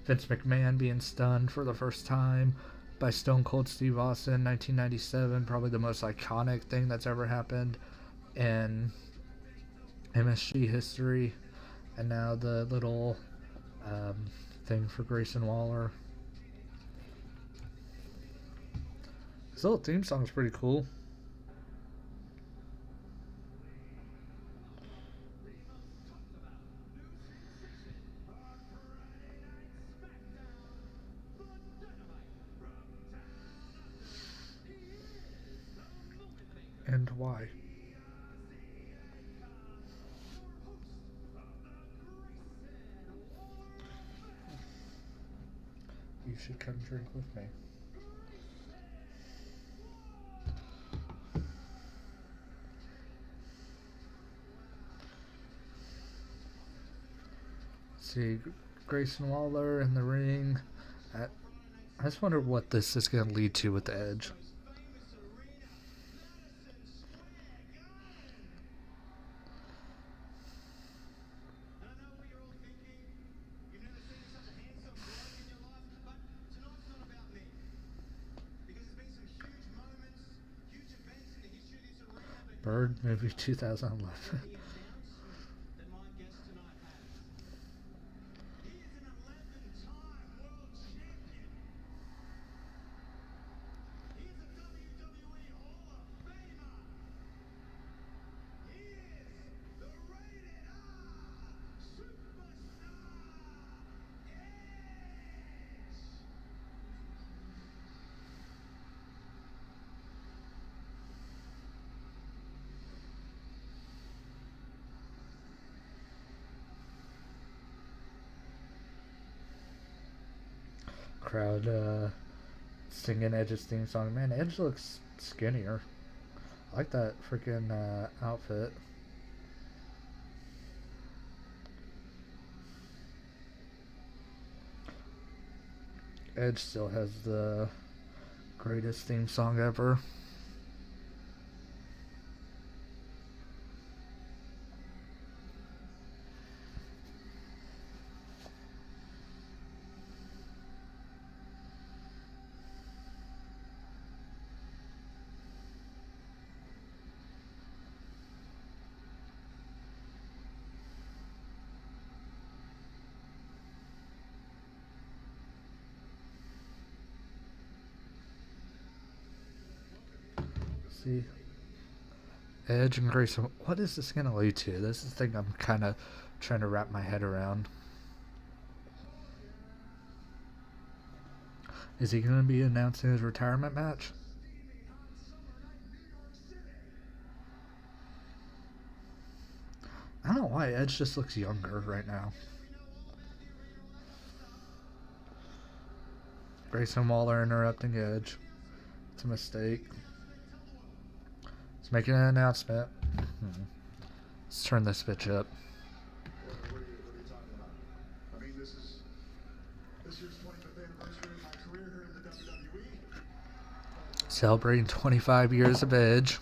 [SPEAKER 1] Vince McMahon being stunned for the first time by Stone Cold Steve Austin in 1997. Probably the most iconic thing that's ever happened in MSG history. And now the little thing for Grayson Waller. This little theme song is pretty cool. And why? You should come drink with me. See Grayson Waller in the ring. I just wonder what this is going to lead to with Edge. Bird movie 2011. Crowd singing Edge's theme song. Man, Edge looks skinnier. I like that freaking outfit. Edge still has the greatest theme song ever. See, Edge and Grayson. What is this going to lead to? This is the thing I'm kind of trying to wrap my head around. Is he going to be announcing his retirement match? I don't know why Edge just looks younger right now. Grayson Waller interrupting Edge. It's a mistake. Let's make an announcement. Let's turn this bitch up.
[SPEAKER 2] What are you talking about? I mean, this year's 25th anniversary of my career here in the WWE.
[SPEAKER 1] Celebrating 25 years of Edge.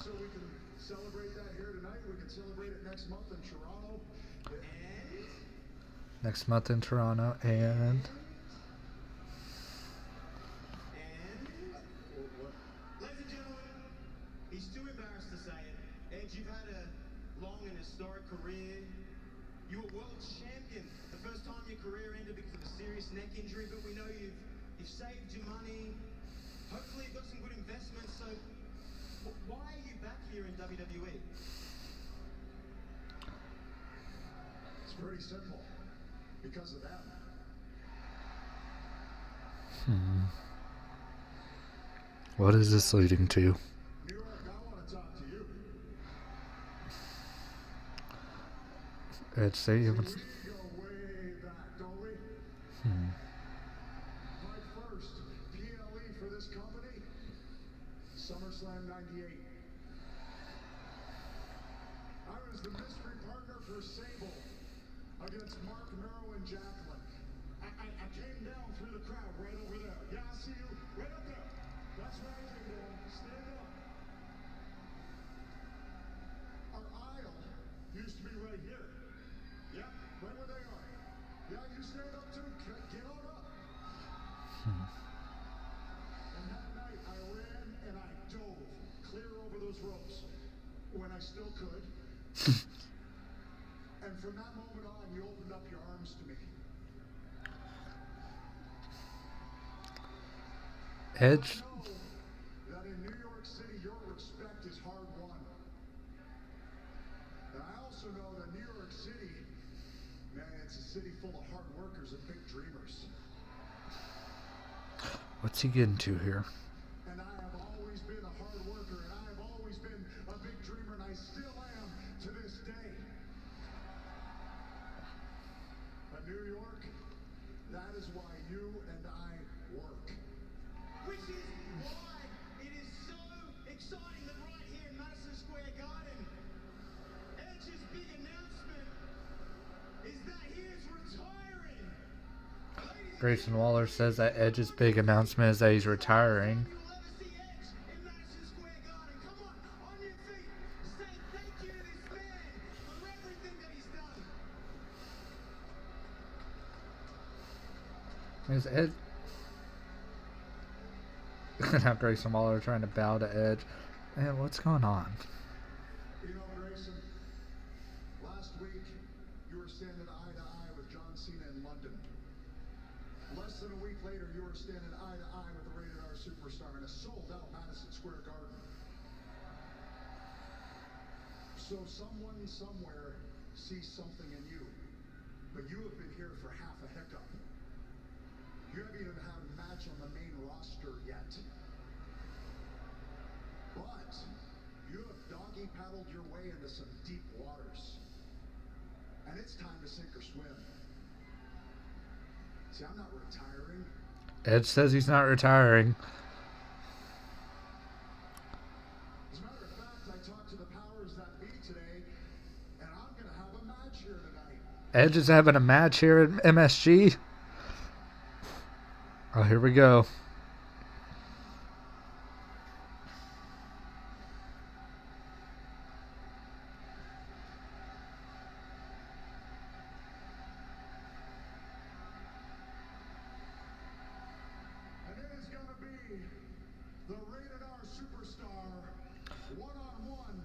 [SPEAKER 2] So we can celebrate that here tonight. We can celebrate it next month in Toronto.
[SPEAKER 1] Next month in Toronto, and
[SPEAKER 4] Ladies and gentlemen, he's too embarrassed to say it. Edge, you've had a long and historic career. You were world champion the first time your career ended because of a serious neck injury, but we know you've saved your money. Hopefully you've got some good investments, so why are you back here in WWE?
[SPEAKER 2] It's pretty simple. Because of that.
[SPEAKER 1] what is this leading to?
[SPEAKER 2] New York, I want to talk to you.
[SPEAKER 1] Edge say he
[SPEAKER 2] See,
[SPEAKER 1] wants.
[SPEAKER 2] we go way back, don't we? My first PLE for this company, SummerSlam '98. I was the mystery partner for Sable against Mark Merrow and Jacqueline. I came down through the crowd right over there. Yeah, I see you right up there. That's where I came down. Stand up. Our aisle used to be right here. Yeah, right where they are. Yeah, you stand up too. Get on up. And that night I ran and I dove clear over those ropes when I still could. And from that moment on, you opened up your arms to me.
[SPEAKER 1] Edge.
[SPEAKER 2] I know that in New York City, your respect is hard won. And I also know that New York City, man, it's a city full of hard workers and big dreamers.
[SPEAKER 1] What's he getting to here?
[SPEAKER 2] And I have always been a hard worker, and I have always been a big dreamer, and I still am to this day. But New York, that is why you and I work.
[SPEAKER 4] Which is why it is so exciting that right here in Madison Square Garden, Edge's big announcement is that he is retiring.
[SPEAKER 1] Grayson Waller says that Edge's big announcement is that he's retiring.
[SPEAKER 4] You will ever see Edge in Madison Square Garden. Come on your feet. Say thank you to this man for everything that he's done.
[SPEAKER 1] Is Edge? Now Grayson Waller trying to bow to Edge. Man, what's going on?
[SPEAKER 2] You know, Grayson, last week you were standing eye to eye with John Cena in London. Less than a week later, you were standing eye to eye with the Rated R superstar in a sold-out Madison Square Garden. So someone somewhere sees something in you, but you have been here for half a hiccup. You haven't even had a match on the main roster yet. But you have doggy paddled your way into some deep waters. And it's time to sink or swim. See, I'm not retiring.
[SPEAKER 1] Edge says he's not retiring.
[SPEAKER 2] As a matter of fact, I talked to the powers that be today, and I'm going to have a match here tonight.
[SPEAKER 1] Edge is having a match here at MSG. Oh, here we go.
[SPEAKER 2] And it is going to be the Rated R superstar one-on-one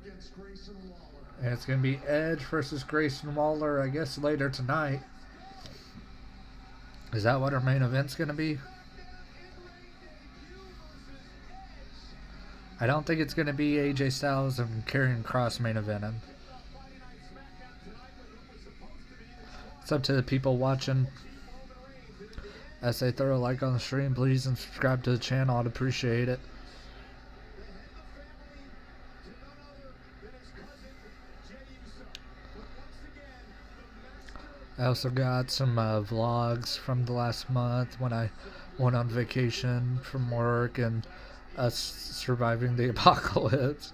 [SPEAKER 2] against Grayson Waller.
[SPEAKER 1] And it's going to be Edge versus Grayson Waller, I guess, later tonight. Is that what our main event's going to be? I don't think it's going to be AJ Styles and Karrion Kross main eventing. It's up to the people watching. As they throw a like on the stream, please, and subscribe to the channel. I'd appreciate it. I also got some vlogs from the last month when I went on vacation from work and us surviving the apocalypse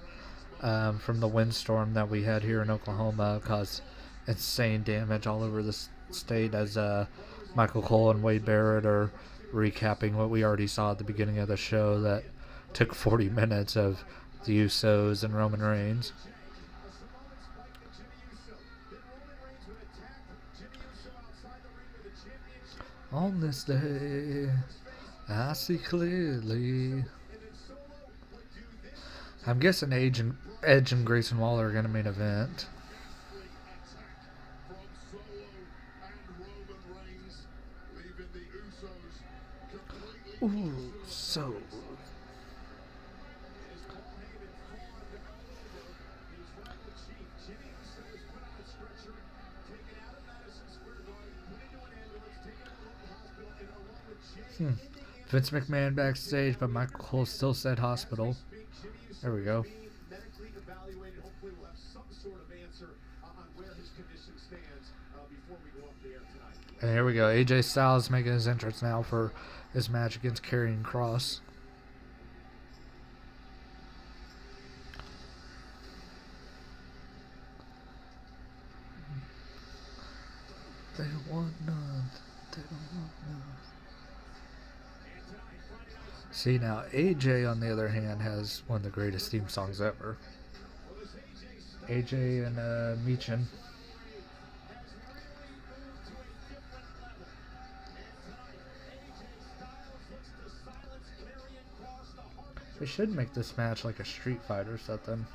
[SPEAKER 1] from the windstorm that we had here in Oklahoma. Caused insane damage all over the state as Michael Cole and Wade Barrett are recapping what we already saw at the beginning of the show that took 40 minutes of the Usos and Roman Reigns. On this day, I see clearly. I'm guessing Edge and Grayson Waller are going to main event. Ooh, so. Vince McMahon backstage, but Michael Cole still said hospital. There we go.
[SPEAKER 2] Medically evaluated. Hopefully we'll have some sort of answer on where his condition stands before we go up there tonight.
[SPEAKER 1] And here we go. AJ Styles making his entrance now for his match against Karrion Kross. They don't want none. They don't want none. See, now AJ, on the other hand, has one of the greatest theme songs ever. AJ and Mcmahon. They should make this match like a Street Fight or something.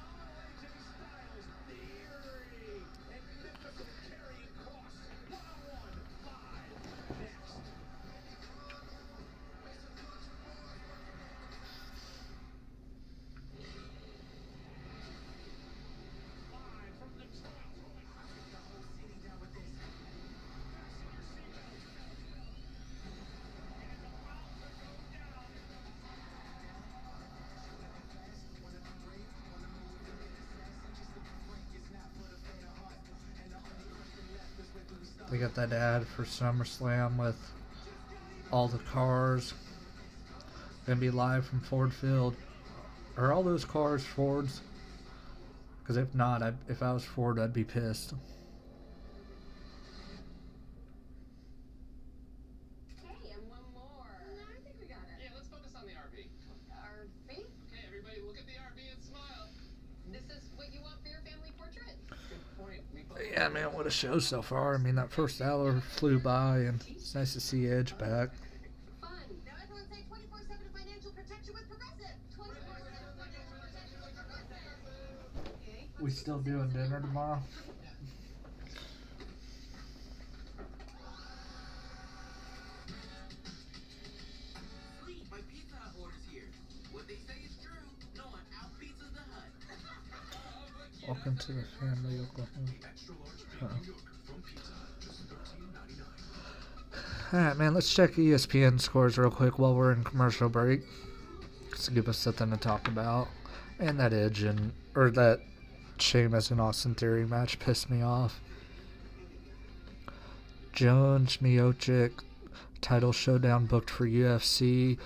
[SPEAKER 1] They got that ad for SummerSlam with all the cars. Gonna be live from Ford Field. Are all those cars Fords? Because if not, if I was Ford, I'd be pissed.
[SPEAKER 3] Okay, and one more. No, I think we got it.
[SPEAKER 6] Yeah, let's focus on the RV.
[SPEAKER 3] RV?
[SPEAKER 6] Okay, everybody look at the RV and smile.
[SPEAKER 5] This is what you want for your family portrait?
[SPEAKER 6] Good point. We both
[SPEAKER 1] Yeah, man, what a show so far. I mean, that first hour flew by, and it's nice to see Edge back.
[SPEAKER 5] Fun. Now everyone say 24/7 financial protection with Progressive. 24/7 financial protection with Progressive. Okay.
[SPEAKER 1] We still doing dinner tomorrow?
[SPEAKER 4] Sweet, my Pizza Hut order's here. What they say is true. No one out-pizzas the Hut.
[SPEAKER 1] Welcome to the family, Oklahoma.
[SPEAKER 2] Extra large
[SPEAKER 1] Huh.
[SPEAKER 2] New York from Pizza Hut, just $13.99.
[SPEAKER 1] Alright, man, let's check ESPN scores real quick while we're in commercial break. Just to give us something to talk about. And that Edge or that Sheamus and Austin Theory match pissed me off. Jones, Miocic, title showdown booked for UFC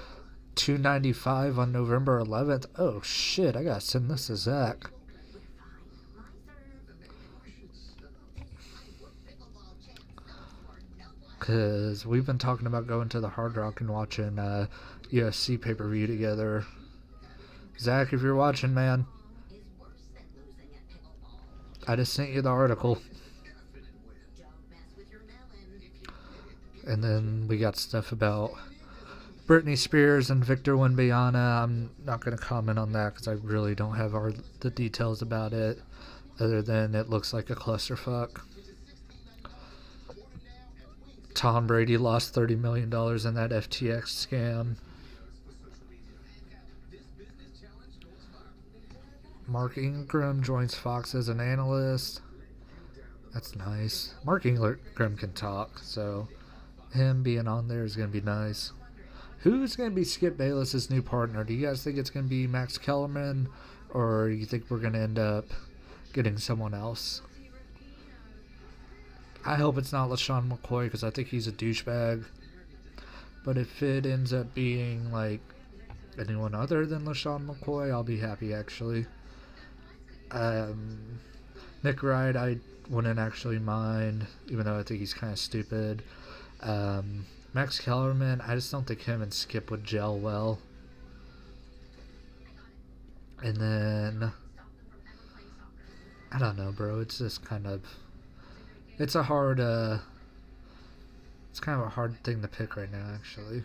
[SPEAKER 1] 295 on November 11th. Oh shit, I gotta send this to Zach. Because we've been talking about going to the Hard Rock and watching UFC pay-per-view together. Zach, if you're watching, man, I just sent you the article. And then we got stuff about Britney Spears and Victor Wembanyama. I'm not going to comment on that because I really don't have the details about it, other than it looks like a clusterfuck. Tom Brady lost $30 million in that FTX scam. Mark Ingram joins Fox as an analyst. That's nice. Mark Ingram can talk, so him being on there is going to be nice. Who's going to be Skip Bayless's new partner? Do you guys think it's going to be Max Kellerman, or do you think we're going to end up getting someone else? I hope it's not LaShawn McCoy because I think he's a douchebag. But if it ends up being like anyone other than LaShawn McCoy, I'll be happy actually. Nick Wright, I wouldn't actually mind, even though I think he's kind of stupid. Max Kellerman, I just don't think him and Skip would gel well. And then, I don't know, bro. It's just kind of, it's a hard, it's kind of a hard thing to pick right now, actually.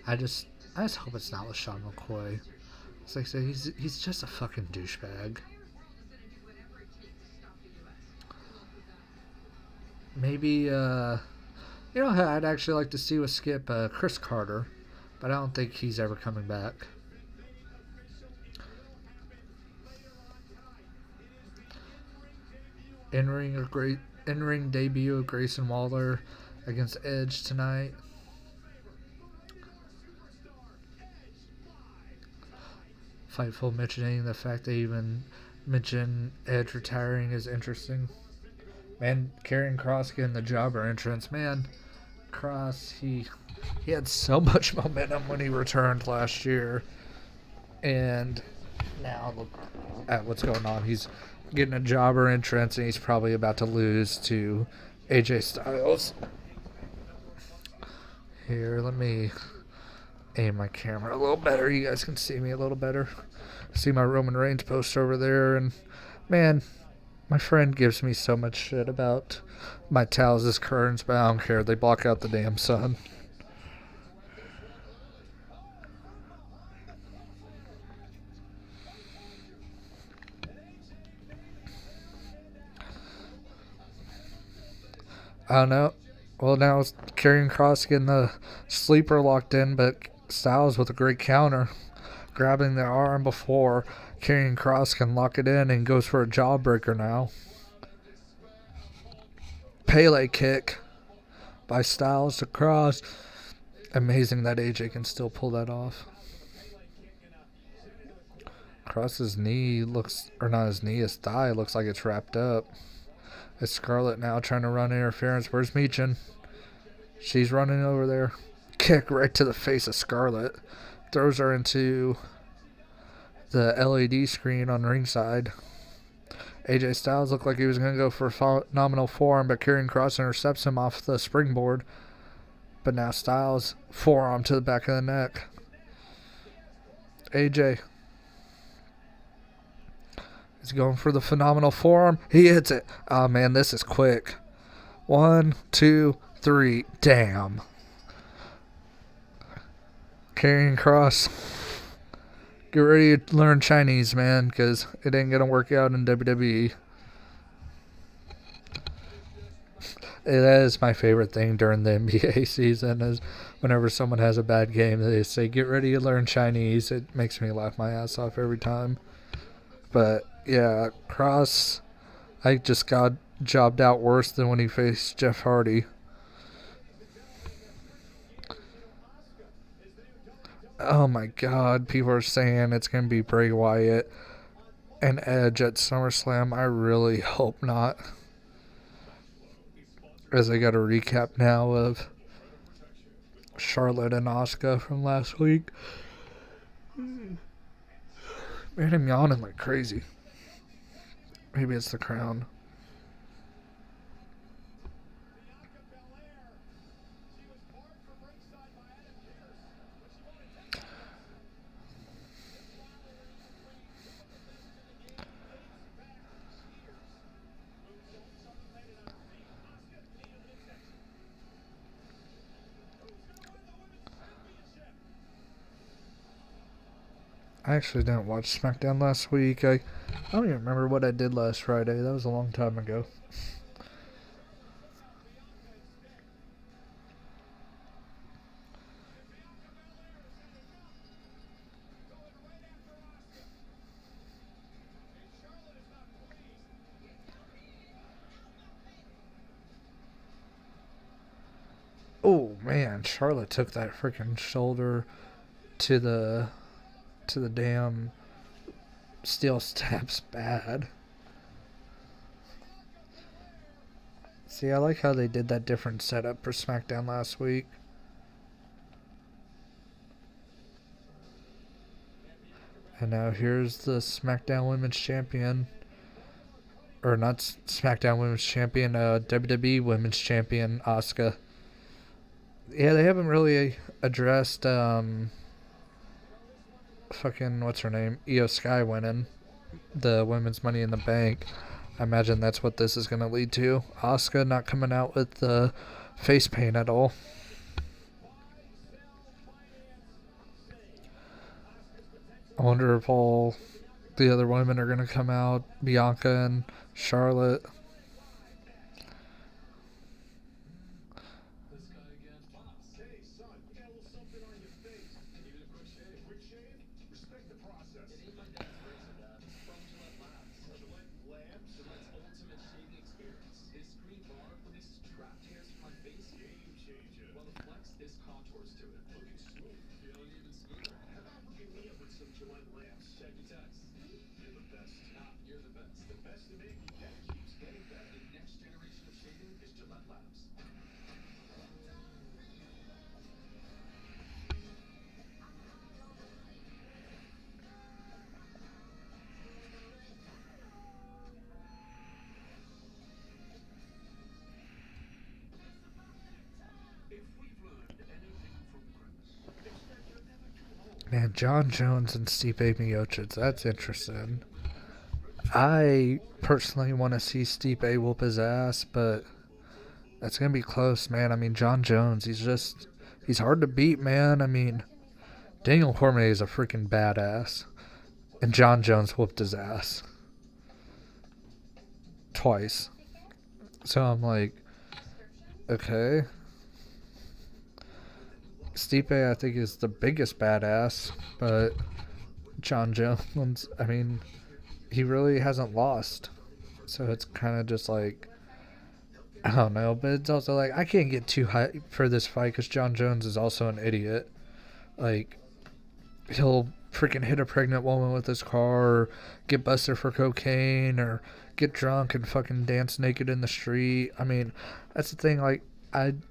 [SPEAKER 1] I just hope it's not LaShawn McCoy. It's like I say, he's just a fucking douchebag. Maybe, you know, I'd actually like to see with Skip Chris Carter, but I don't think he's ever coming back. In-ring debut of Grayson Waller against Edge tonight. Fightful mentioning the fact they even mention Edge retiring is interesting. Man, Karrion Kross getting the jobber entrance. Man, Kross, he had so much momentum when he returned last year. And now look at what's going on. He's getting a jobber entrance, and he's probably about to lose to AJ Styles. Here, let me aim my camera a little better. You guys can see me a little better. See my Roman Reigns poster over there. And, man, my friend gives me so much shit about my towels as curtains, but I don't care. They block out the damn sun. I don't know. Well, now it's Karrion Kross getting the sleeper locked in, but Styles with a great counter, grabbing the arm before Karrion Kross can lock it in, and goes for a jawbreaker now. Pele kick by Styles to Kross. Amazing that AJ can still pull that off. Kross's knee looks, or not his knee, his thigh looks like it's wrapped up. It's Scarlett now trying to run interference. Where's Michin? She's running over there. Kick right to the face of Scarlett. Throws her into the LED screen on ringside. AJ Styles looked like he was going to go for a phenomenal forearm, but Karrion Kross intercepts him off the springboard. But now Styles, forearm to the back of the neck. AJ is going for the phenomenal forearm. He hits it. Oh, man, this is quick. 1, 2, 3. Damn. Karrion Kross, get ready to learn Chinese, man, because it ain't going to work out in WWE. That is my favorite thing during the NBA season, is whenever someone has a bad game, they say, get ready to learn Chinese. It makes me laugh my ass off every time. But, yeah, Kross, I just got jobbed out worse than when he faced Jeff Hardy. Oh my God, people are saying it's going to be Bray Wyatt and Edge at SummerSlam. I really hope not. As I got a recap now of Charlotte and Asuka from last week. Man, I'm yawning like crazy. Maybe it's the crown. I actually didn't watch Smackdown last week. I don't even remember what I did last Friday. That was a long time ago. Oh man, Charlotte took that freaking shoulder to the damn steel steps bad. See, I like how they did that different setup for SmackDown last week. And now here's the SmackDown Women's Champion. Or not SmackDown Women's Champion, WWE Women's Champion, Asuka. Yeah, they haven't really addressed fucking what's her name, Io Sky winning the Women's Money in the Bank. I imagine that's what this is going to lead to. Asuka not coming out with the face paint at all. I wonder if all the other women are going to come out, Bianca and Charlotte. Man, John Jones and Stipe Miocic, that's interesting. I personally want to see Stipe whoop his ass, but that's going to be close, man. I mean, John Jones, he's hard to beat, man. I mean, Daniel Cormier is a freaking badass, and John Jones whooped his ass twice. So I'm like, okay. Stipe, I think, is the biggest badass, but John Jones, I mean, he really hasn't lost. So it's kind of just like, I don't know, but it's also like, I can't get too hyped for this fight because John Jones is also an idiot. Like, he'll freaking hit a pregnant woman with his car, or get busted for cocaine, or get drunk and fucking dance naked in the street. I mean, that's the thing, like,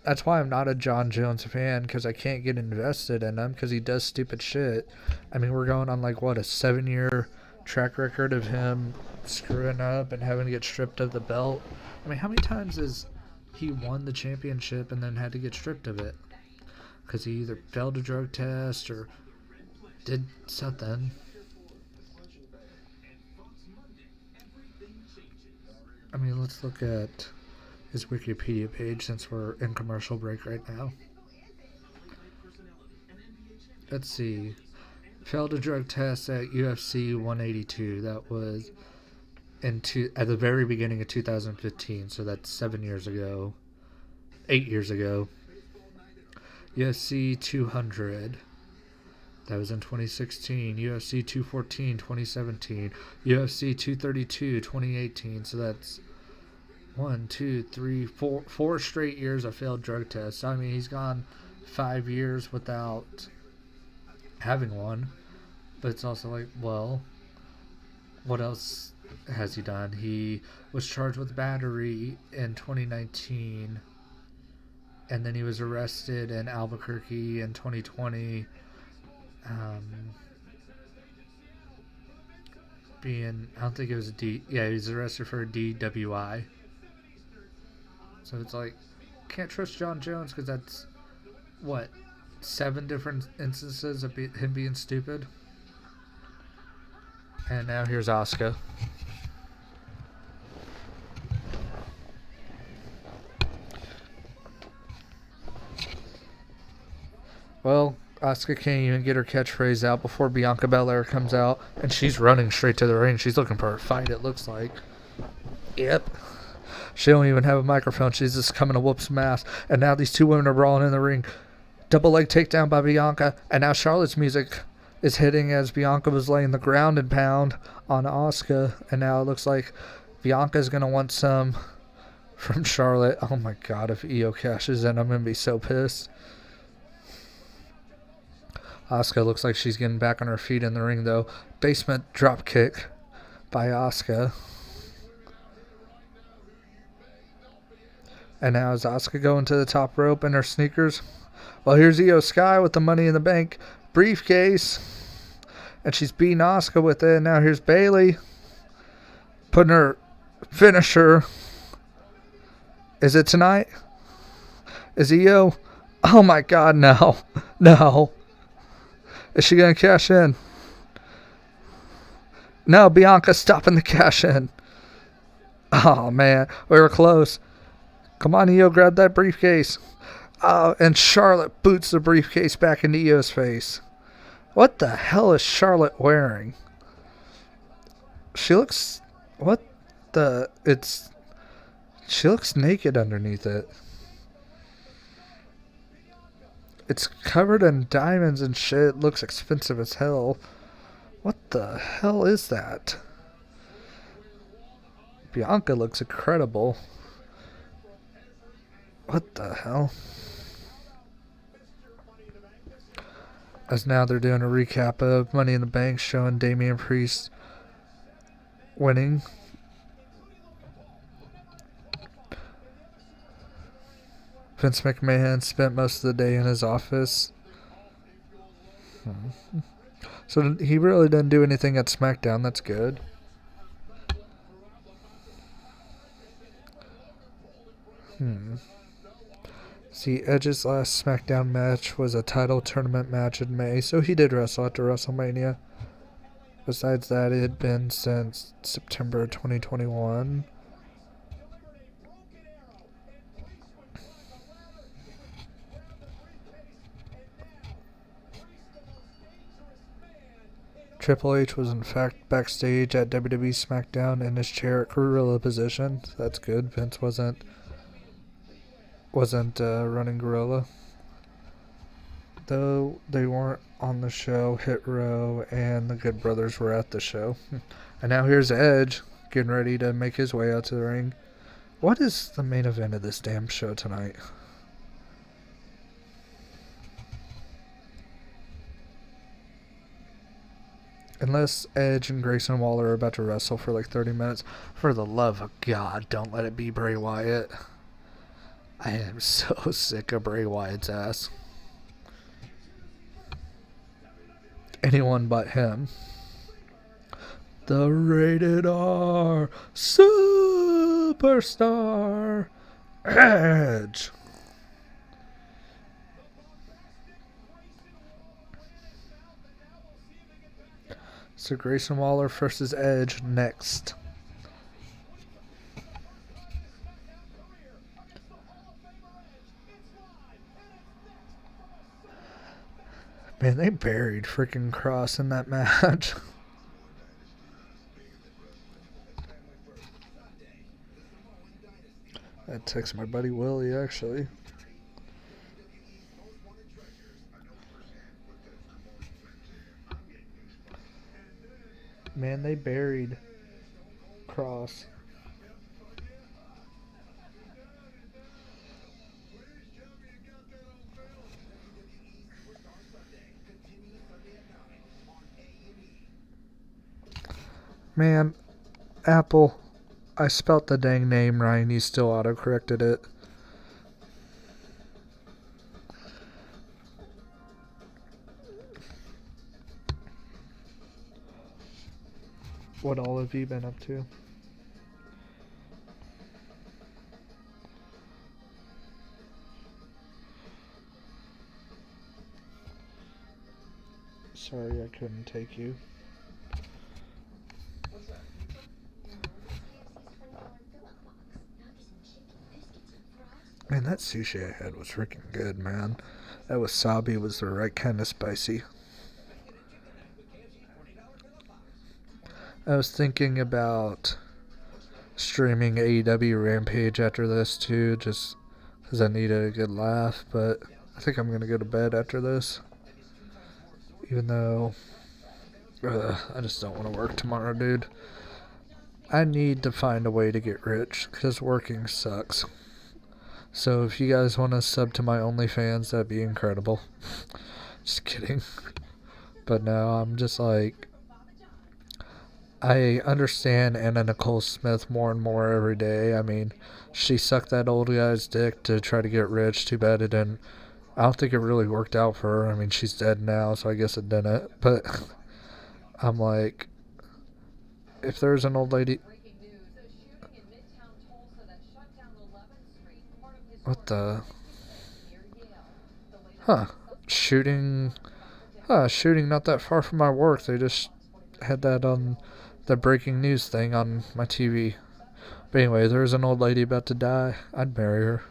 [SPEAKER 1] that's why I'm not a John Jones fan, because I can't get invested in him because he does stupid shit. I mean, we're going on like, what, a 7-year track record of him screwing up and having to get stripped of the belt. I mean, how many times has he won the championship and then had to get stripped of it? Because he either failed a drug test or did something. I mean, let's look at his Wikipedia page since we're in commercial break right now. Let's see. Failed a drug test at UFC 182. That was at the very beginning of 2015. So that's 7 years ago. 8 years ago. UFC 200. That was in 2016. UFC 214, 2017. UFC 232, 2018. So that's 4 straight years of failed drug tests. I mean, he's gone 5 years without having one. But it's also like, well, what else has he done? He was charged with battery in 2019. And then he was arrested in Albuquerque in 2020. I don't think it was he was arrested for a DWI. So it's like, can't trust John Jones because that's, 7 different instances of him being stupid. And now here's Asuka. Well, Asuka can't even get her catchphrase out before Bianca Belair comes out, and she's running straight to the ring. She's looking for a fight, it looks like. Yep. She don't even have a microphone. She's just coming to whoop some ass. And now these two women are brawling in the ring. Double leg takedown by Bianca. And now Charlotte's music is hitting as Bianca was laying the ground and pound on Asuka. And now it looks like Bianca's going to want some from Charlotte. Oh my God, if Io cashes in, I'm going to be so pissed. Asuka looks like she's getting back on her feet in the ring, though. Basement drop kick by Asuka. And now is Asuka going to the top rope in her sneakers? Well, here's Io Sky with the Money in the Bank briefcase. And she's beating Asuka with it. And now here's Bayley putting her finisher. Is it tonight? Is Io? Oh my God, no. No. Is she going to cash in? No, Bianca's stopping the cash in. Oh man, we were close. Come on, Io, grab that briefcase. And Charlotte boots the briefcase back into Io's face. What the hell is Charlotte wearing? She looks... She looks naked underneath it. It's covered in diamonds and shit. It looks expensive as hell. What the hell is that? Bianca looks incredible. What the hell? As now they're doing a recap of Money in the Bank, showing Damian Priest winning. Vince McMahon spent most of the day in his office. So he really didn't do anything at Smackdown. That's good. See, Edge's last SmackDown match was a title tournament match in May, so he did wrestle after WrestleMania. Besides that, it had been since September 2021. Triple H was in fact backstage at WWE Smackdown in his chair at gorilla position. So that's good. Vince wasn't running gorilla. Though they weren't on the show, Hit Row and the Good Brothers were at the show. And now here's Edge getting ready to make his way out to the ring. What is the main event of this damn show tonight? Unless Edge and Grayson Waller are about to wrestle for like 30 minutes. For the love of God, don't let it be Bray Wyatt. I am so sick of Bray Wyatt's ass. Anyone but him. The Rated R Superstar Edge. So Grayson Waller versus Edge next. Man, they buried freaking Cross in that match. I text my buddy Willie actually. Man, they buried Cross. Man, Apple, I spelt the dang name right and he still autocorrected it. What all have you been up to? Sorry I couldn't take you. Man, that sushi I had was freaking good, man. That wasabi was the right kind of spicy. I was thinking about streaming AEW Rampage after this too, just because I needed a good laugh, but I think I'm going to go to bed after this. Even though I just don't want to work tomorrow, dude. I need to find a way to get rich because working sucks. So if you guys want to sub to my OnlyFans, that'd be incredible. Just kidding. But no, I'm just like, I understand Anna Nicole Smith more and more every day. I mean, she sucked that old guy's dick to try to get rich. Too bad it didn't. I don't think it really worked out for her. I mean, she's dead now, so I guess it didn't. But I'm like, if there's an old lady... What the... Shooting not that far from my work. They just had that on the breaking news thing on my TV. But anyway, there's an old lady about to die. I'd marry her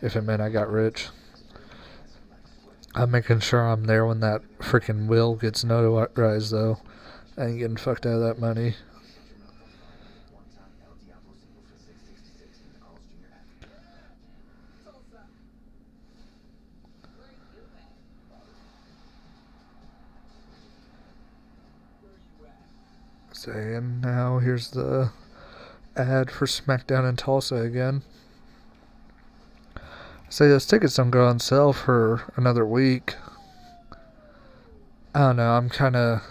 [SPEAKER 1] if it meant I got rich. I'm making sure I'm there when that freaking will gets notarized, though. I ain't getting fucked out of that money. And now here's the ad for Smackdown in Tulsa again. Say those tickets don't go on sale for another week. I don't know, I'm kind of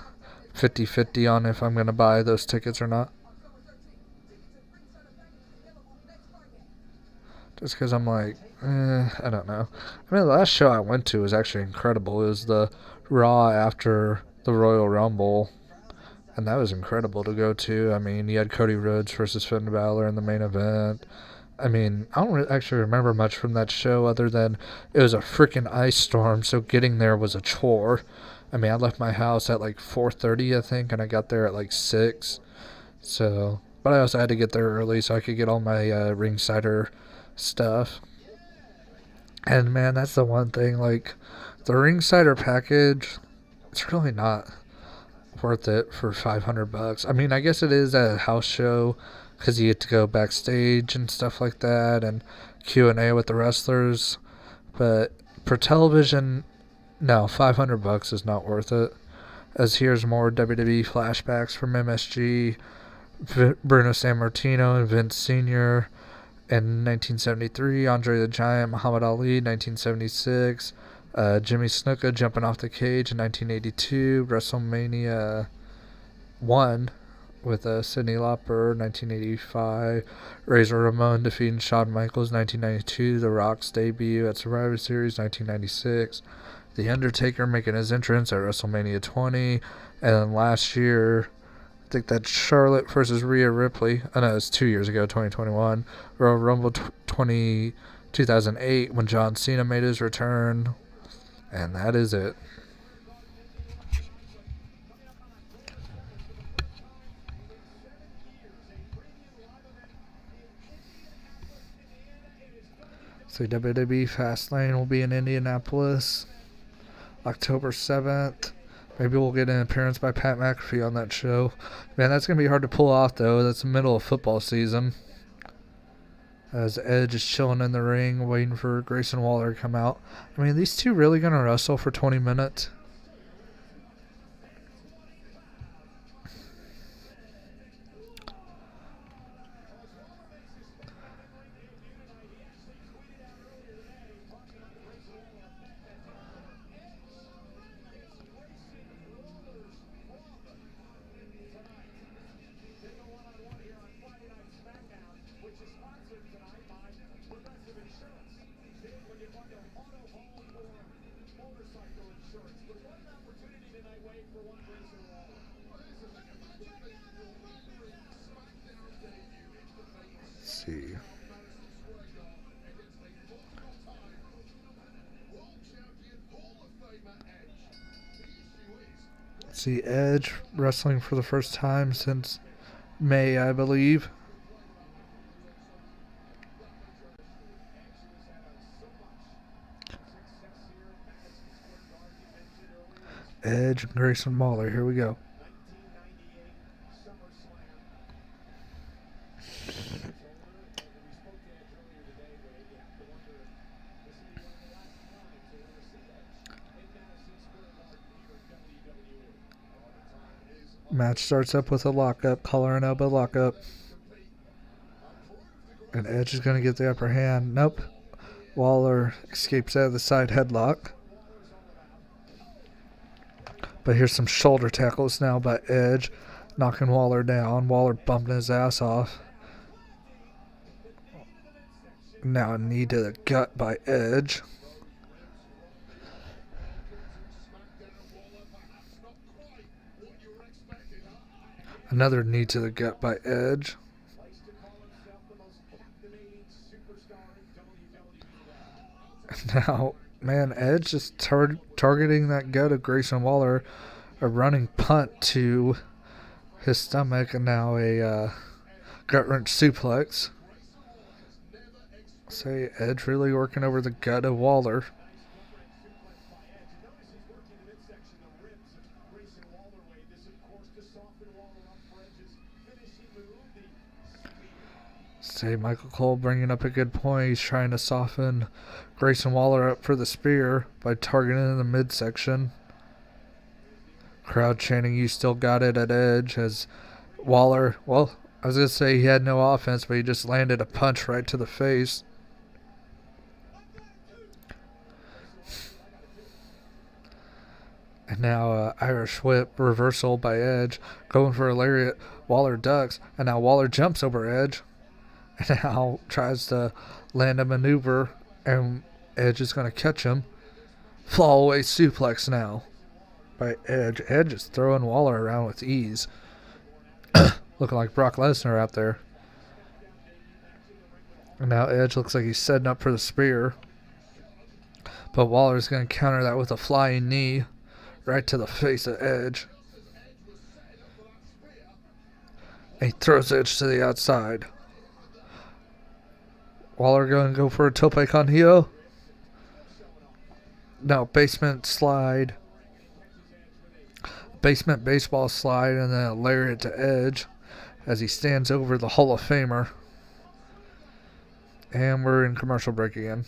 [SPEAKER 1] 50-50 on if I'm going to buy those tickets or not. Just because I'm like, I don't know. I mean, the last show I went to was actually incredible. It was the Raw after the Royal Rumble. And that was incredible to go to. I mean, you had Cody Rhodes versus Finn Balor in the main event. I mean, I don't actually remember much from that show other than it was a freaking ice storm, so getting there was a chore. I mean, I left my house at like 4:30, I think, and I got there at like 6. So, but I also had to get there early so I could get all my Ringsider stuff. And man, that's the one thing, like, the Ringsider package, it's really not worth it for $500. I mean, I guess it is a house show because you get to go backstage and stuff like that and Q&A with the wrestlers. But for television, no, $500 is not worth it. As here's more WWE flashbacks from MSG, Bruno Sammartino and Vince Sr. in 1973, Andre the Giant, Muhammad Ali, 1976, Jimmy Snuka jumping off the cage in 1982, WrestleMania 1 with Cyndi Lauper, 1985, Razor Ramon defeating Shawn Michaels, 1992, The Rock's debut at Survivor Series, 1996, The Undertaker making his entrance at WrestleMania 20, and then last year, I think that's Charlotte versus Rhea Ripley. I know it's 2 years ago, 2021. Royal Rumble 2008 when John Cena made his return. And that is it. So WWE Fastlane will be in Indianapolis October 7th. Maybe we'll get an appearance by Pat McAfee on that show. Man, that's going to be hard to pull off, though. That's the middle of football season. As Edge is chilling in the ring, waiting for Grayson Waller to come out. I mean, these two really going to wrestle for 20 minutes? See. See, Edge wrestling for the first time since May, I believe. Edge and Grayson Waller, here we go. Match starts up with a lockup, collar and elbow lockup. And Edge is going to get the upper hand. Nope. Waller escapes out of the side headlock. But here's some shoulder tackles now by Edge, knocking Waller down. Waller bumping his ass off. Now a knee to the gut by Edge. Another knee to the gut by Edge. Now, man, Edge is targeting that gut of Grayson Waller. A running punt to his stomach, and now a gut-wrench suplex. Say, Edge really working over the gut of Waller. Say, Michael Cole bringing up a good point. He's trying to soften Grayson Waller up for the spear by targeting in the midsection. Crowd chanting, "You still got it," at Edge as Waller, well, I was going to say he had no offense, but he just landed a punch right to the face. And now Irish whip reversal by Edge, going for a lariat. Waller ducks, and now Waller jumps over Edge. And now tries to land a maneuver, and Edge is going to catch him. Fall away suplex now by Edge. Edge is throwing Waller around with ease. Looking like Brock Lesnar out there. And now Edge looks like he's setting up for the spear. But Waller's going to counter that with a flying knee right to the face of Edge. And he throws Edge to the outside. Waller going to go for a tope con heel. No, basement slide. Basement baseball slide, and then a lariat to Edge as he stands over the Hall of Famer. And we're in commercial break again.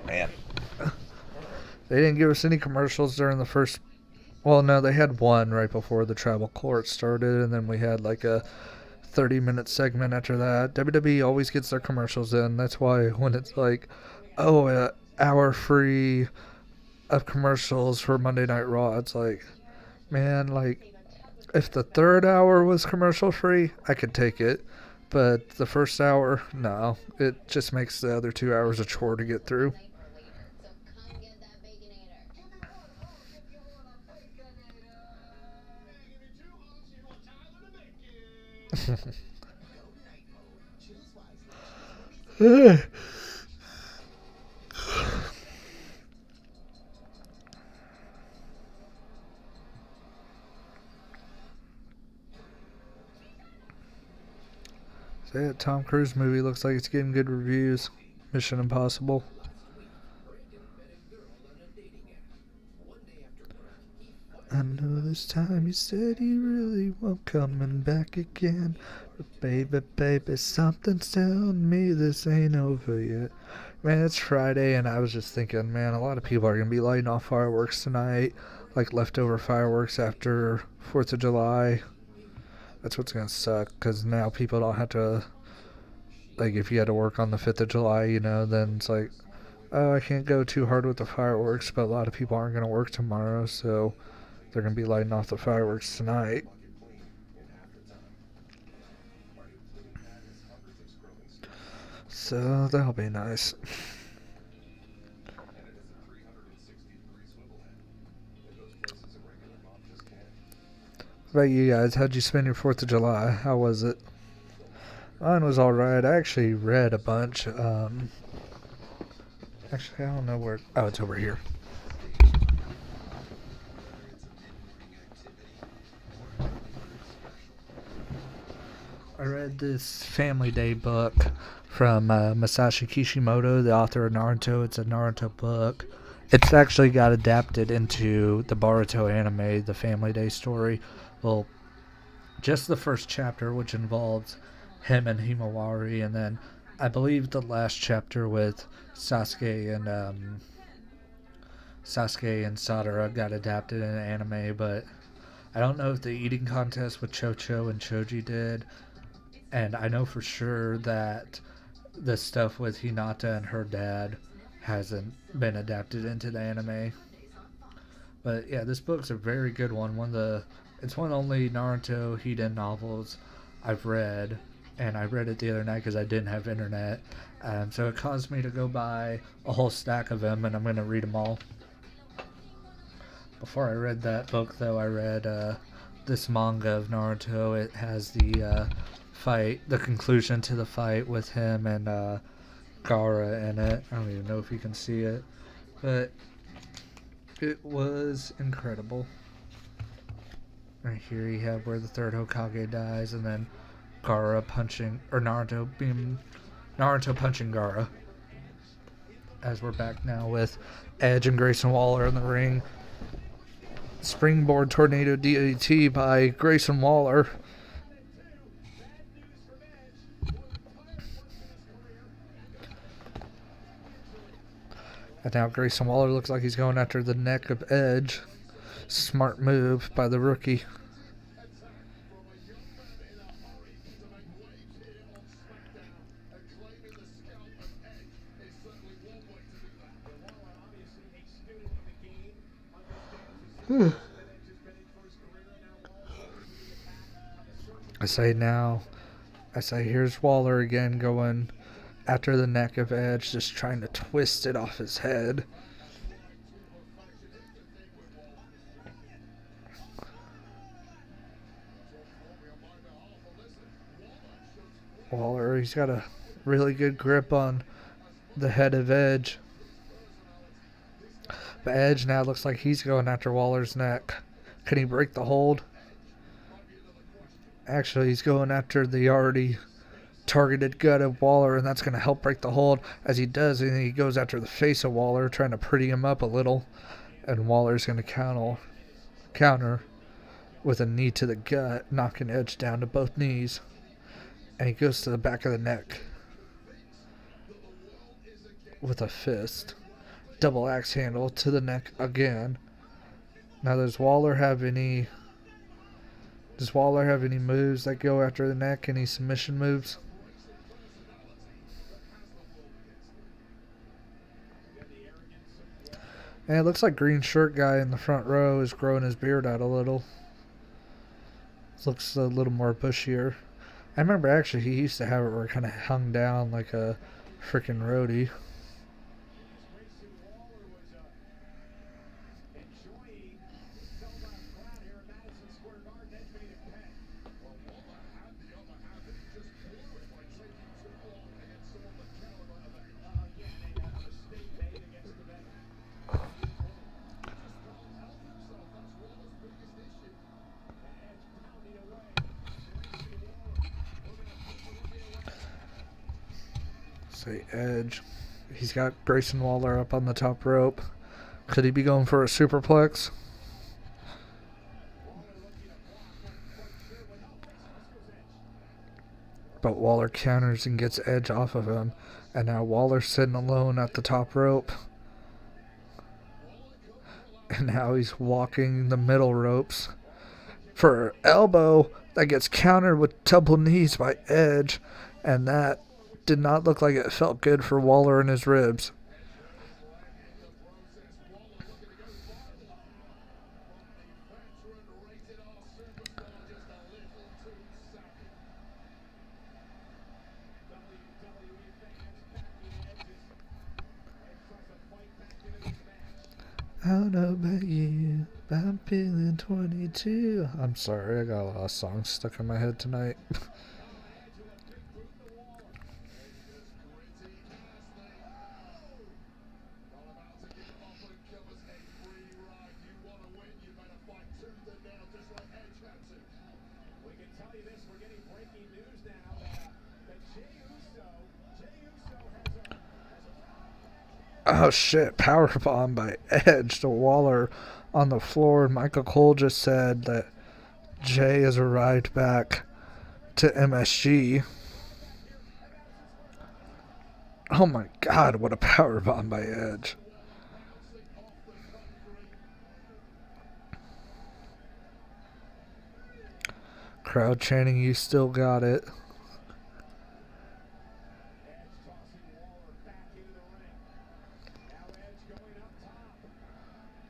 [SPEAKER 1] Man. They didn't give us any commercials during the first... Well, no, they had one right before the Tribal Court started, and then we had like a 30-minute segment after that. WWE always gets their commercials in. That's why when it's like, oh, an hour free of commercials for Monday Night Raw, it's like, man, like, if the third hour was commercial free, I could take it. But the first hour, no. It just makes the other 2 hours a chore to get through. So that Tom Cruise movie looks like it's getting good reviews. Mission Impossible. I know this time you said you really won't coming back again. But baby, something's telling me this ain't over yet. Man, it's Friday, and I was just thinking, man, a lot of people are going to be lighting off fireworks tonight. Like leftover fireworks after 4th of July. That's what's going to suck, because now people don't have to, like, if you had to work on the 5th of July, you know, then it's like, oh, I can't go too hard with the fireworks, but a lot of people aren't going to work tomorrow, so they're going to be lighting off the fireworks tonight. So that'll be nice. What about you guys? How'd you spend your 4th of July? How was it? Mine was alright. I actually read a bunch. Actually, I don't know where... Oh, it's over here. I read this Family Day book from Masashi Kishimoto, the author of Naruto. It's a Naruto book. It's actually got adapted into the Boruto anime, the Family Day story. Well, just the first chapter, which involves him and Himawari, and then I believe the last chapter with Sasuke and Sadara got adapted in anime, but I don't know if the eating contest with Chocho and Choji did, and I know for sure that the stuff with Hinata and her dad hasn't been adapted into the anime. But yeah, this book's a very good one. It's one of the only Naruto Hiden novels I've read, and I read it the other night because I didn't have internet. So it caused me to go buy a whole stack of them, and I'm going to read them all. Before I read that book, though, I read this manga of Naruto. It has the fight, the conclusion to the fight with him and Gaara in it. I don't even know if you can see it, but it was incredible. Right here you have where the third Hokage dies, and then Naruto punching Gaara. As we're back now with Edge and Grayson Waller in the ring. Springboard tornado DDT by Grayson Waller. And now Grayson Waller looks like he's going after the neck of Edge. Smart move by the rookie. I say here's Waller again going after the neck of Edge, just trying to twist it off his head. Waller, he's got a Really good grip on the head of Edge. But Edge now looks like he's going after Waller's neck. Can he break the hold? Actually, he's going after the already targeted gut of Waller, and that's going to help break the hold. As he does, and he goes after the face of Waller, trying to pretty him up a little. And Waller's going to counter with a knee to the gut, knocking Edge down to both knees. And he goes to the back of the neck with a fist. Double axe handle to the neck again. Now, does Waller have any moves that go after the neck? Any submission moves? And it looks like green shirt guy in the front row is growing his beard out a little. Looks a little more bushier. I remember actually he used to have it where it kind of hung down like a freaking roadie. Say Edge. He's got Grayson Waller up on the top rope. Could he be going for a superplex? But Waller counters and gets Edge off of him. And now Waller's sitting alone at the top rope. And now he's walking the middle ropes for an elbow that gets countered with double knees by Edge. And that did not look like it felt good for Waller and his ribs. I don't know about you, but I'm feeling 22. I'm sorry, I got a lot of songs stuck in my head tonight. Oh shit, powerbomb by Edge to Waller on the floor. And Michael Cole just said that Jay has arrived back to MSG. Oh my god, what a powerbomb by Edge. Crowd chanting, "You still got it."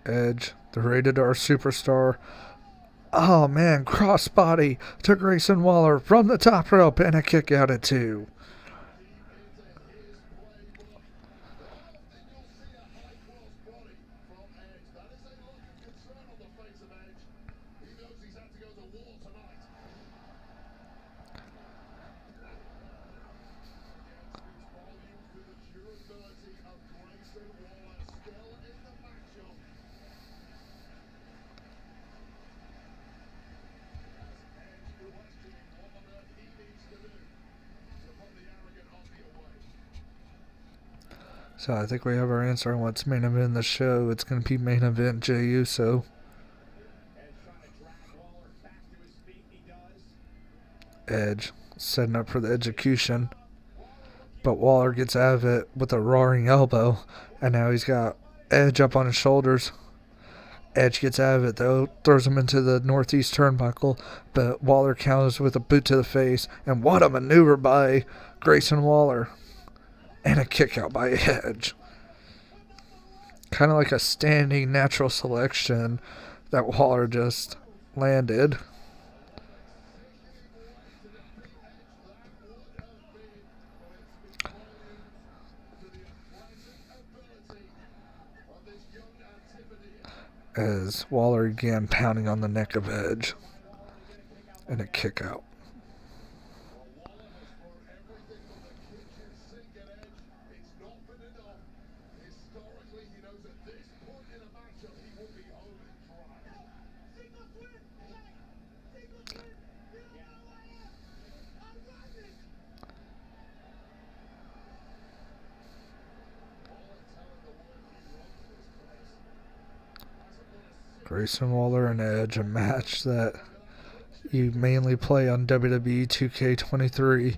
[SPEAKER 1] Edge, the rated R superstar. Oh man, crossbody to Grayson Waller from the top rope and a kick out at 2. So I think we have our answer on what's main event in the show. It's going to be main event Jey Uso. Edge setting up for the execution. But Waller gets out of it with a roaring elbow. And now he's got Edge up on his shoulders. Edge gets out of it though. Throws him into the northeast turnbuckle. But Waller counters with a boot to the face. And what a maneuver by Grayson Waller. And a kick out by Edge. Kind of like a standing natural selection that Waller just landed. As Waller again pounding on the neck of Edge. And a kick out. Grayson Waller and Edge, a match that you mainly play on WWE 2K23.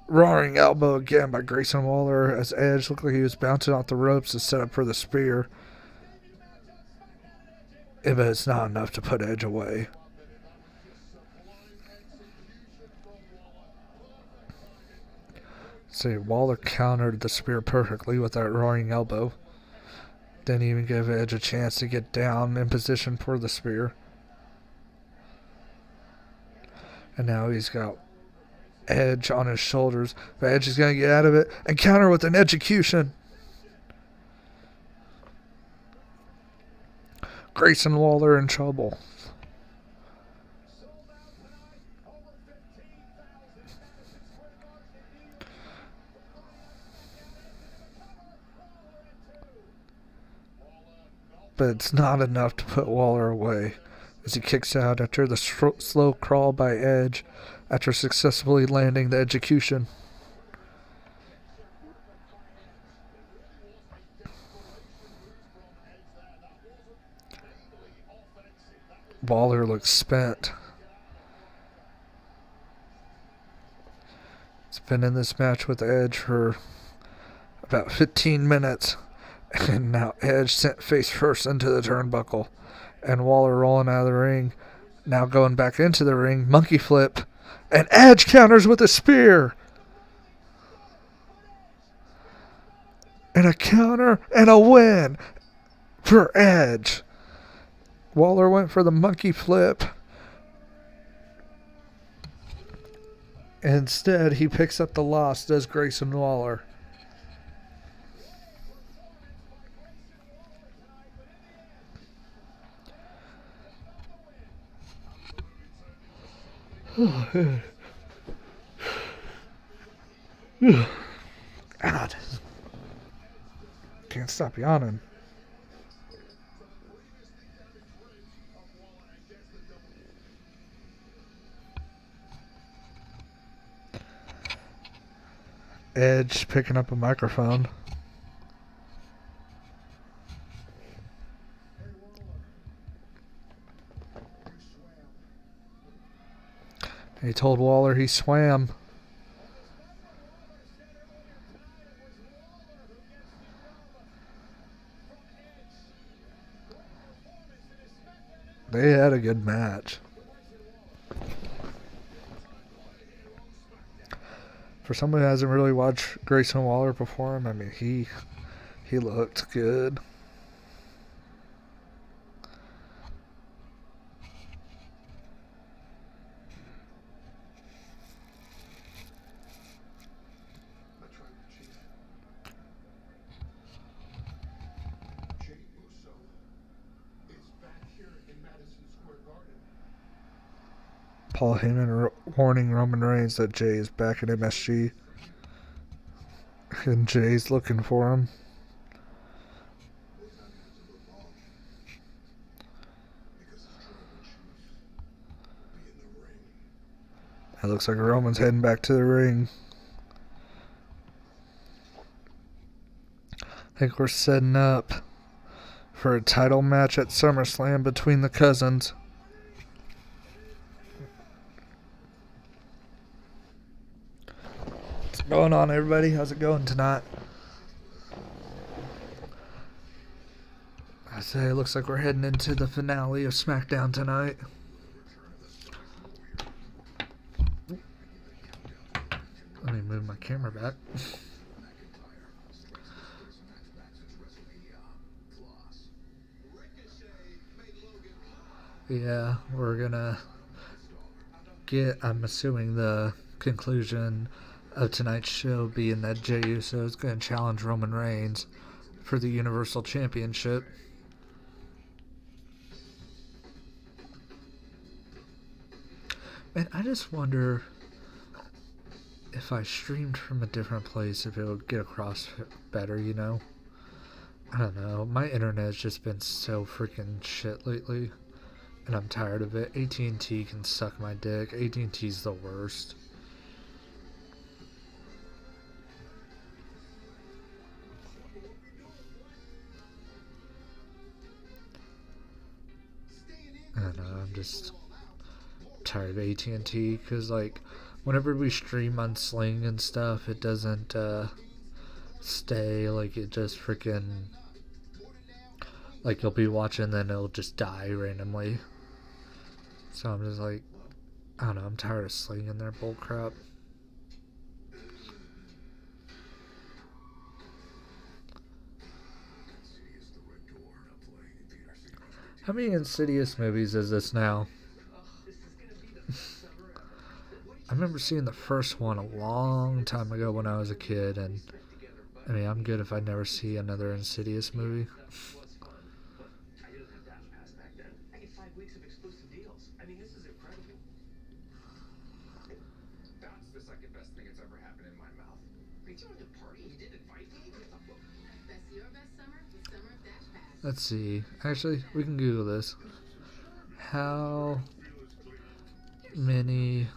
[SPEAKER 1] Roaring elbow again by Grayson Waller as Edge looked like he was bouncing off the ropes to set up for the spear. But it's not enough to put Edge away. See, Waller countered the spear perfectly with that roaring elbow. Didn't even give Edge a chance to get down in position for the spear. And now he's got Edge on his shoulders. But Edge is going to get out of it and counter with an execution. Grayson Waller in trouble. But it's not enough to put Waller away as he kicks out after the slow crawl by Edge after successfully landing the execution. Waller looks spent. He's been in this match with Edge for about 15 minutes. And now Edge sent face first into the turnbuckle. And Waller rolling out of the ring. Now going back into the ring. Monkey flip. And Edge counters with a spear. And a counter and a win for Edge. Waller went for the monkey flip. Instead, he picks up the loss, does Grayson Waller. God. Can't stop yawning. Edge picking up a microphone. He told Waller he swam. They had a good match. For someone who hasn't really watched Grayson Waller perform, I mean, he looked good. Paul Heyman warning Roman Reigns that Jay is back in MSG. And Jay's looking for him. It looks like Roman's heading back to the ring. I think we're setting up for a title match at SummerSlam between the cousins. What's going on, everybody? How's it going tonight? I say it looks like we're heading into the finale of Smackdown tonight. Let me move my camera back. Yeah, we're gonna get, I'm assuming, the conclusion of tonight's show being that Jey Uso is going to challenge Roman Reigns for the Universal Championship. Man, I just wonder if I streamed from a different place, if it would get across better, you know? I don't know. My internet's just been so freaking shit lately, and I'm tired of it. AT&T can suck my dick. AT&T's the worst. I'm just tired of AT&T because, like, whenever we stream on Sling and stuff, it doesn't stay. Like, it just freaking, like, you'll be watching, then it'll just die randomly. So I'm just like, I don't know, I'm tired of Sling and their bullcrap. How many Insidious movies is this now? I remember seeing the first one a long time ago when I was a kid, and I mean, I'm good if I never see another Insidious movie.
[SPEAKER 4] I didn't have that pass back then. I get 5 weeks of exclusive deals. I mean, this is incredible.
[SPEAKER 6] That's the second best thing that's ever happened in my mouth.
[SPEAKER 4] Are you throwing a party and you didn't invite me?
[SPEAKER 5] That's your best summer with Summer Dash Pass.
[SPEAKER 1] Let's see. Actually, we can Google this. How many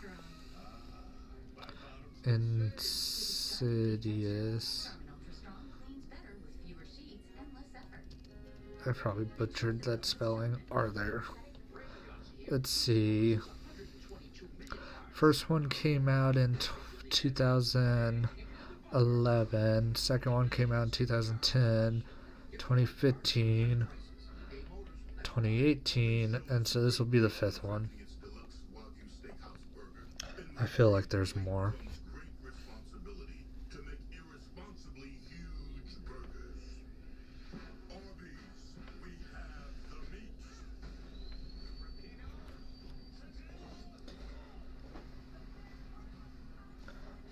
[SPEAKER 1] Insidious... I probably butchered that spelling. Are there? Let's see. First one came out in 2011. Second one came out in 2010, 2015, 2018, and so this will be the fifth one. I feel like there's more.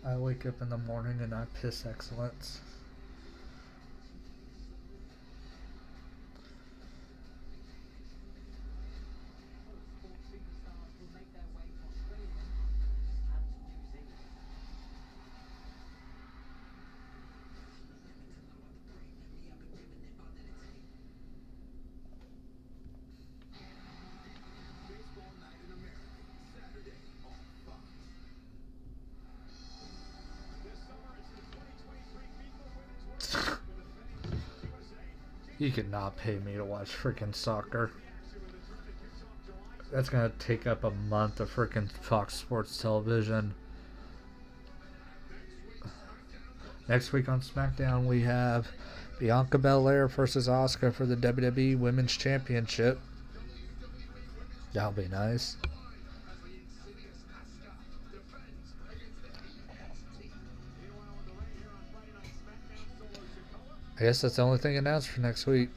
[SPEAKER 1] I wake up in the morning and I piss excellence. You could not pay me to watch freaking soccer. That's gonna take up a month of freaking Fox Sports television. Next week on Smackdown, we have Bianca Belair versus Asuka for the WWE Women's Championship. That'll be nice. I guess that's the only thing announced for next week.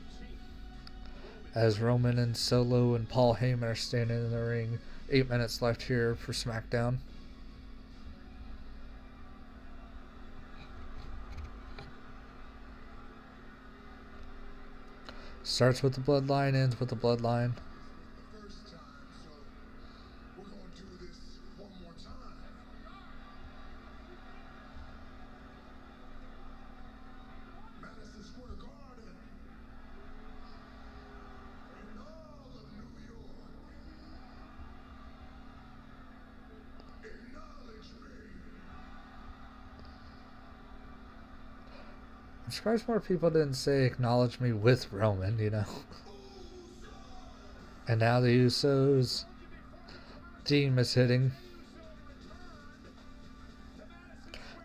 [SPEAKER 1] As Roman and Solo and Paul Heyman are standing in the ring. 8 minutes left here for SmackDown. Starts with the bloodline, ends with the bloodline. I'm surprised more people didn't say acknowledge me with Roman, you know. And now the Usos. Team is hitting.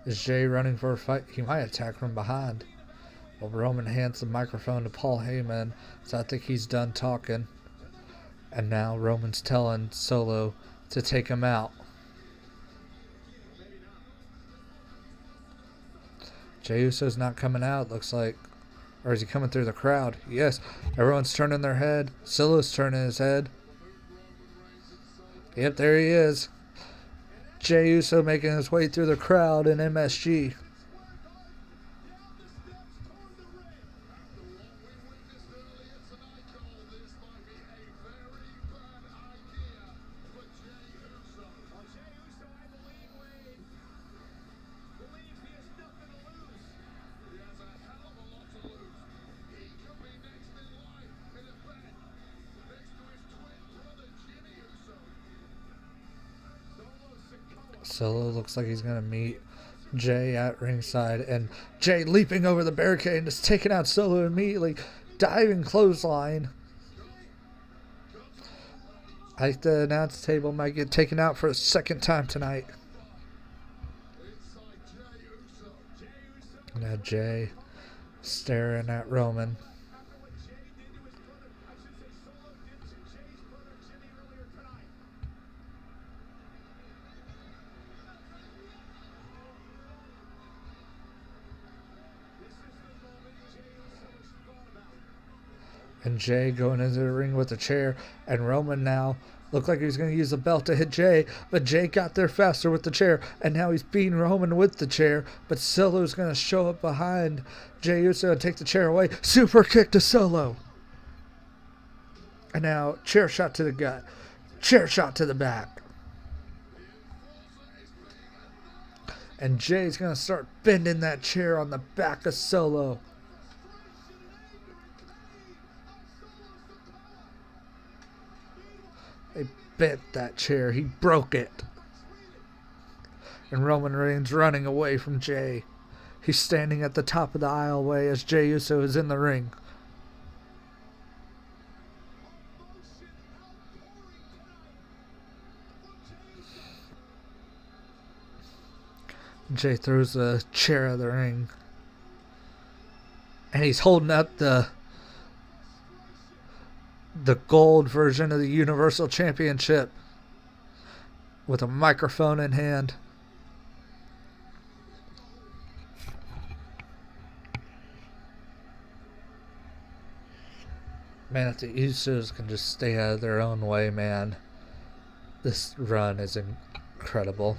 [SPEAKER 1] Is Jay running for a fight? He might attack from behind. Well, Roman hands the microphone to Paul Heyman, so I think he's done talking. And now Roman's telling Solo to take him out. Jey Uso's not coming out, looks like. Or is he coming through the crowd? Yes. Everyone's turning their head. Solo's turning his head. Yep, there he is. Jey Uso making his way through the crowd in MSG. Solo looks like he's going to meet Jay at ringside. And Jay leaping over the barricade and just taking out Solo immediately. Diving clothesline. I think the announce table might get taken out for a second time tonight. Now Jay staring at Roman. And Jay going into the ring with the chair. And Roman now looked like he was going to use the belt to hit Jay. But Jay got there faster with the chair. And now he's beating Roman with the chair. But Solo's going to show up behind Jey Uso and take the chair away. Super kick to Solo. And now chair shot to the gut. Chair shot to the back. And Jay's going to start bending that chair on the back of Solo. They bent that chair. He broke it. And Roman Reigns running away from Jay. He's standing at the top of the aisleway as Jey Uso is in the ring. Jay throws a chair out of the ring. And he's holding up the gold version of the Universal Championship with a microphone in hand. Man, if the Usos can just stay out of their own way, man, this run is incredible.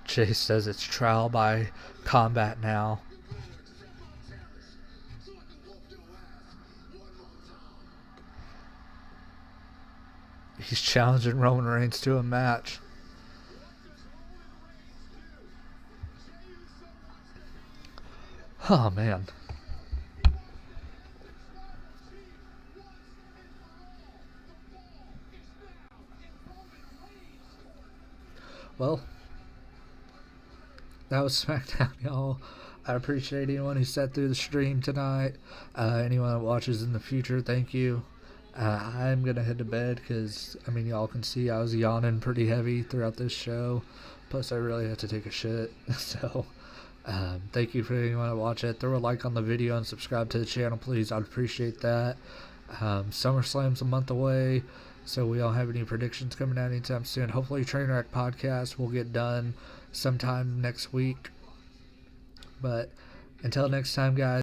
[SPEAKER 1] Jay says it's trial by combat now. He's challenging Roman Reigns to a match. Oh, man. Well, that was Smackdown, y'all. I appreciate anyone who sat through the stream tonight. Anyone that watches in the future, thank you. I'm going to head to bed because, I mean, y'all can see I was yawning pretty heavy throughout this show. Plus, I really had to take a shit. So, thank you for anyone that watched it. Throw a like on the video and subscribe to the channel, please. I'd appreciate that. SummerSlam's a month away, so we don't have any predictions coming out anytime soon. Hopefully, Trainwreck Podcast will get done sometime next week. But until next time, guys.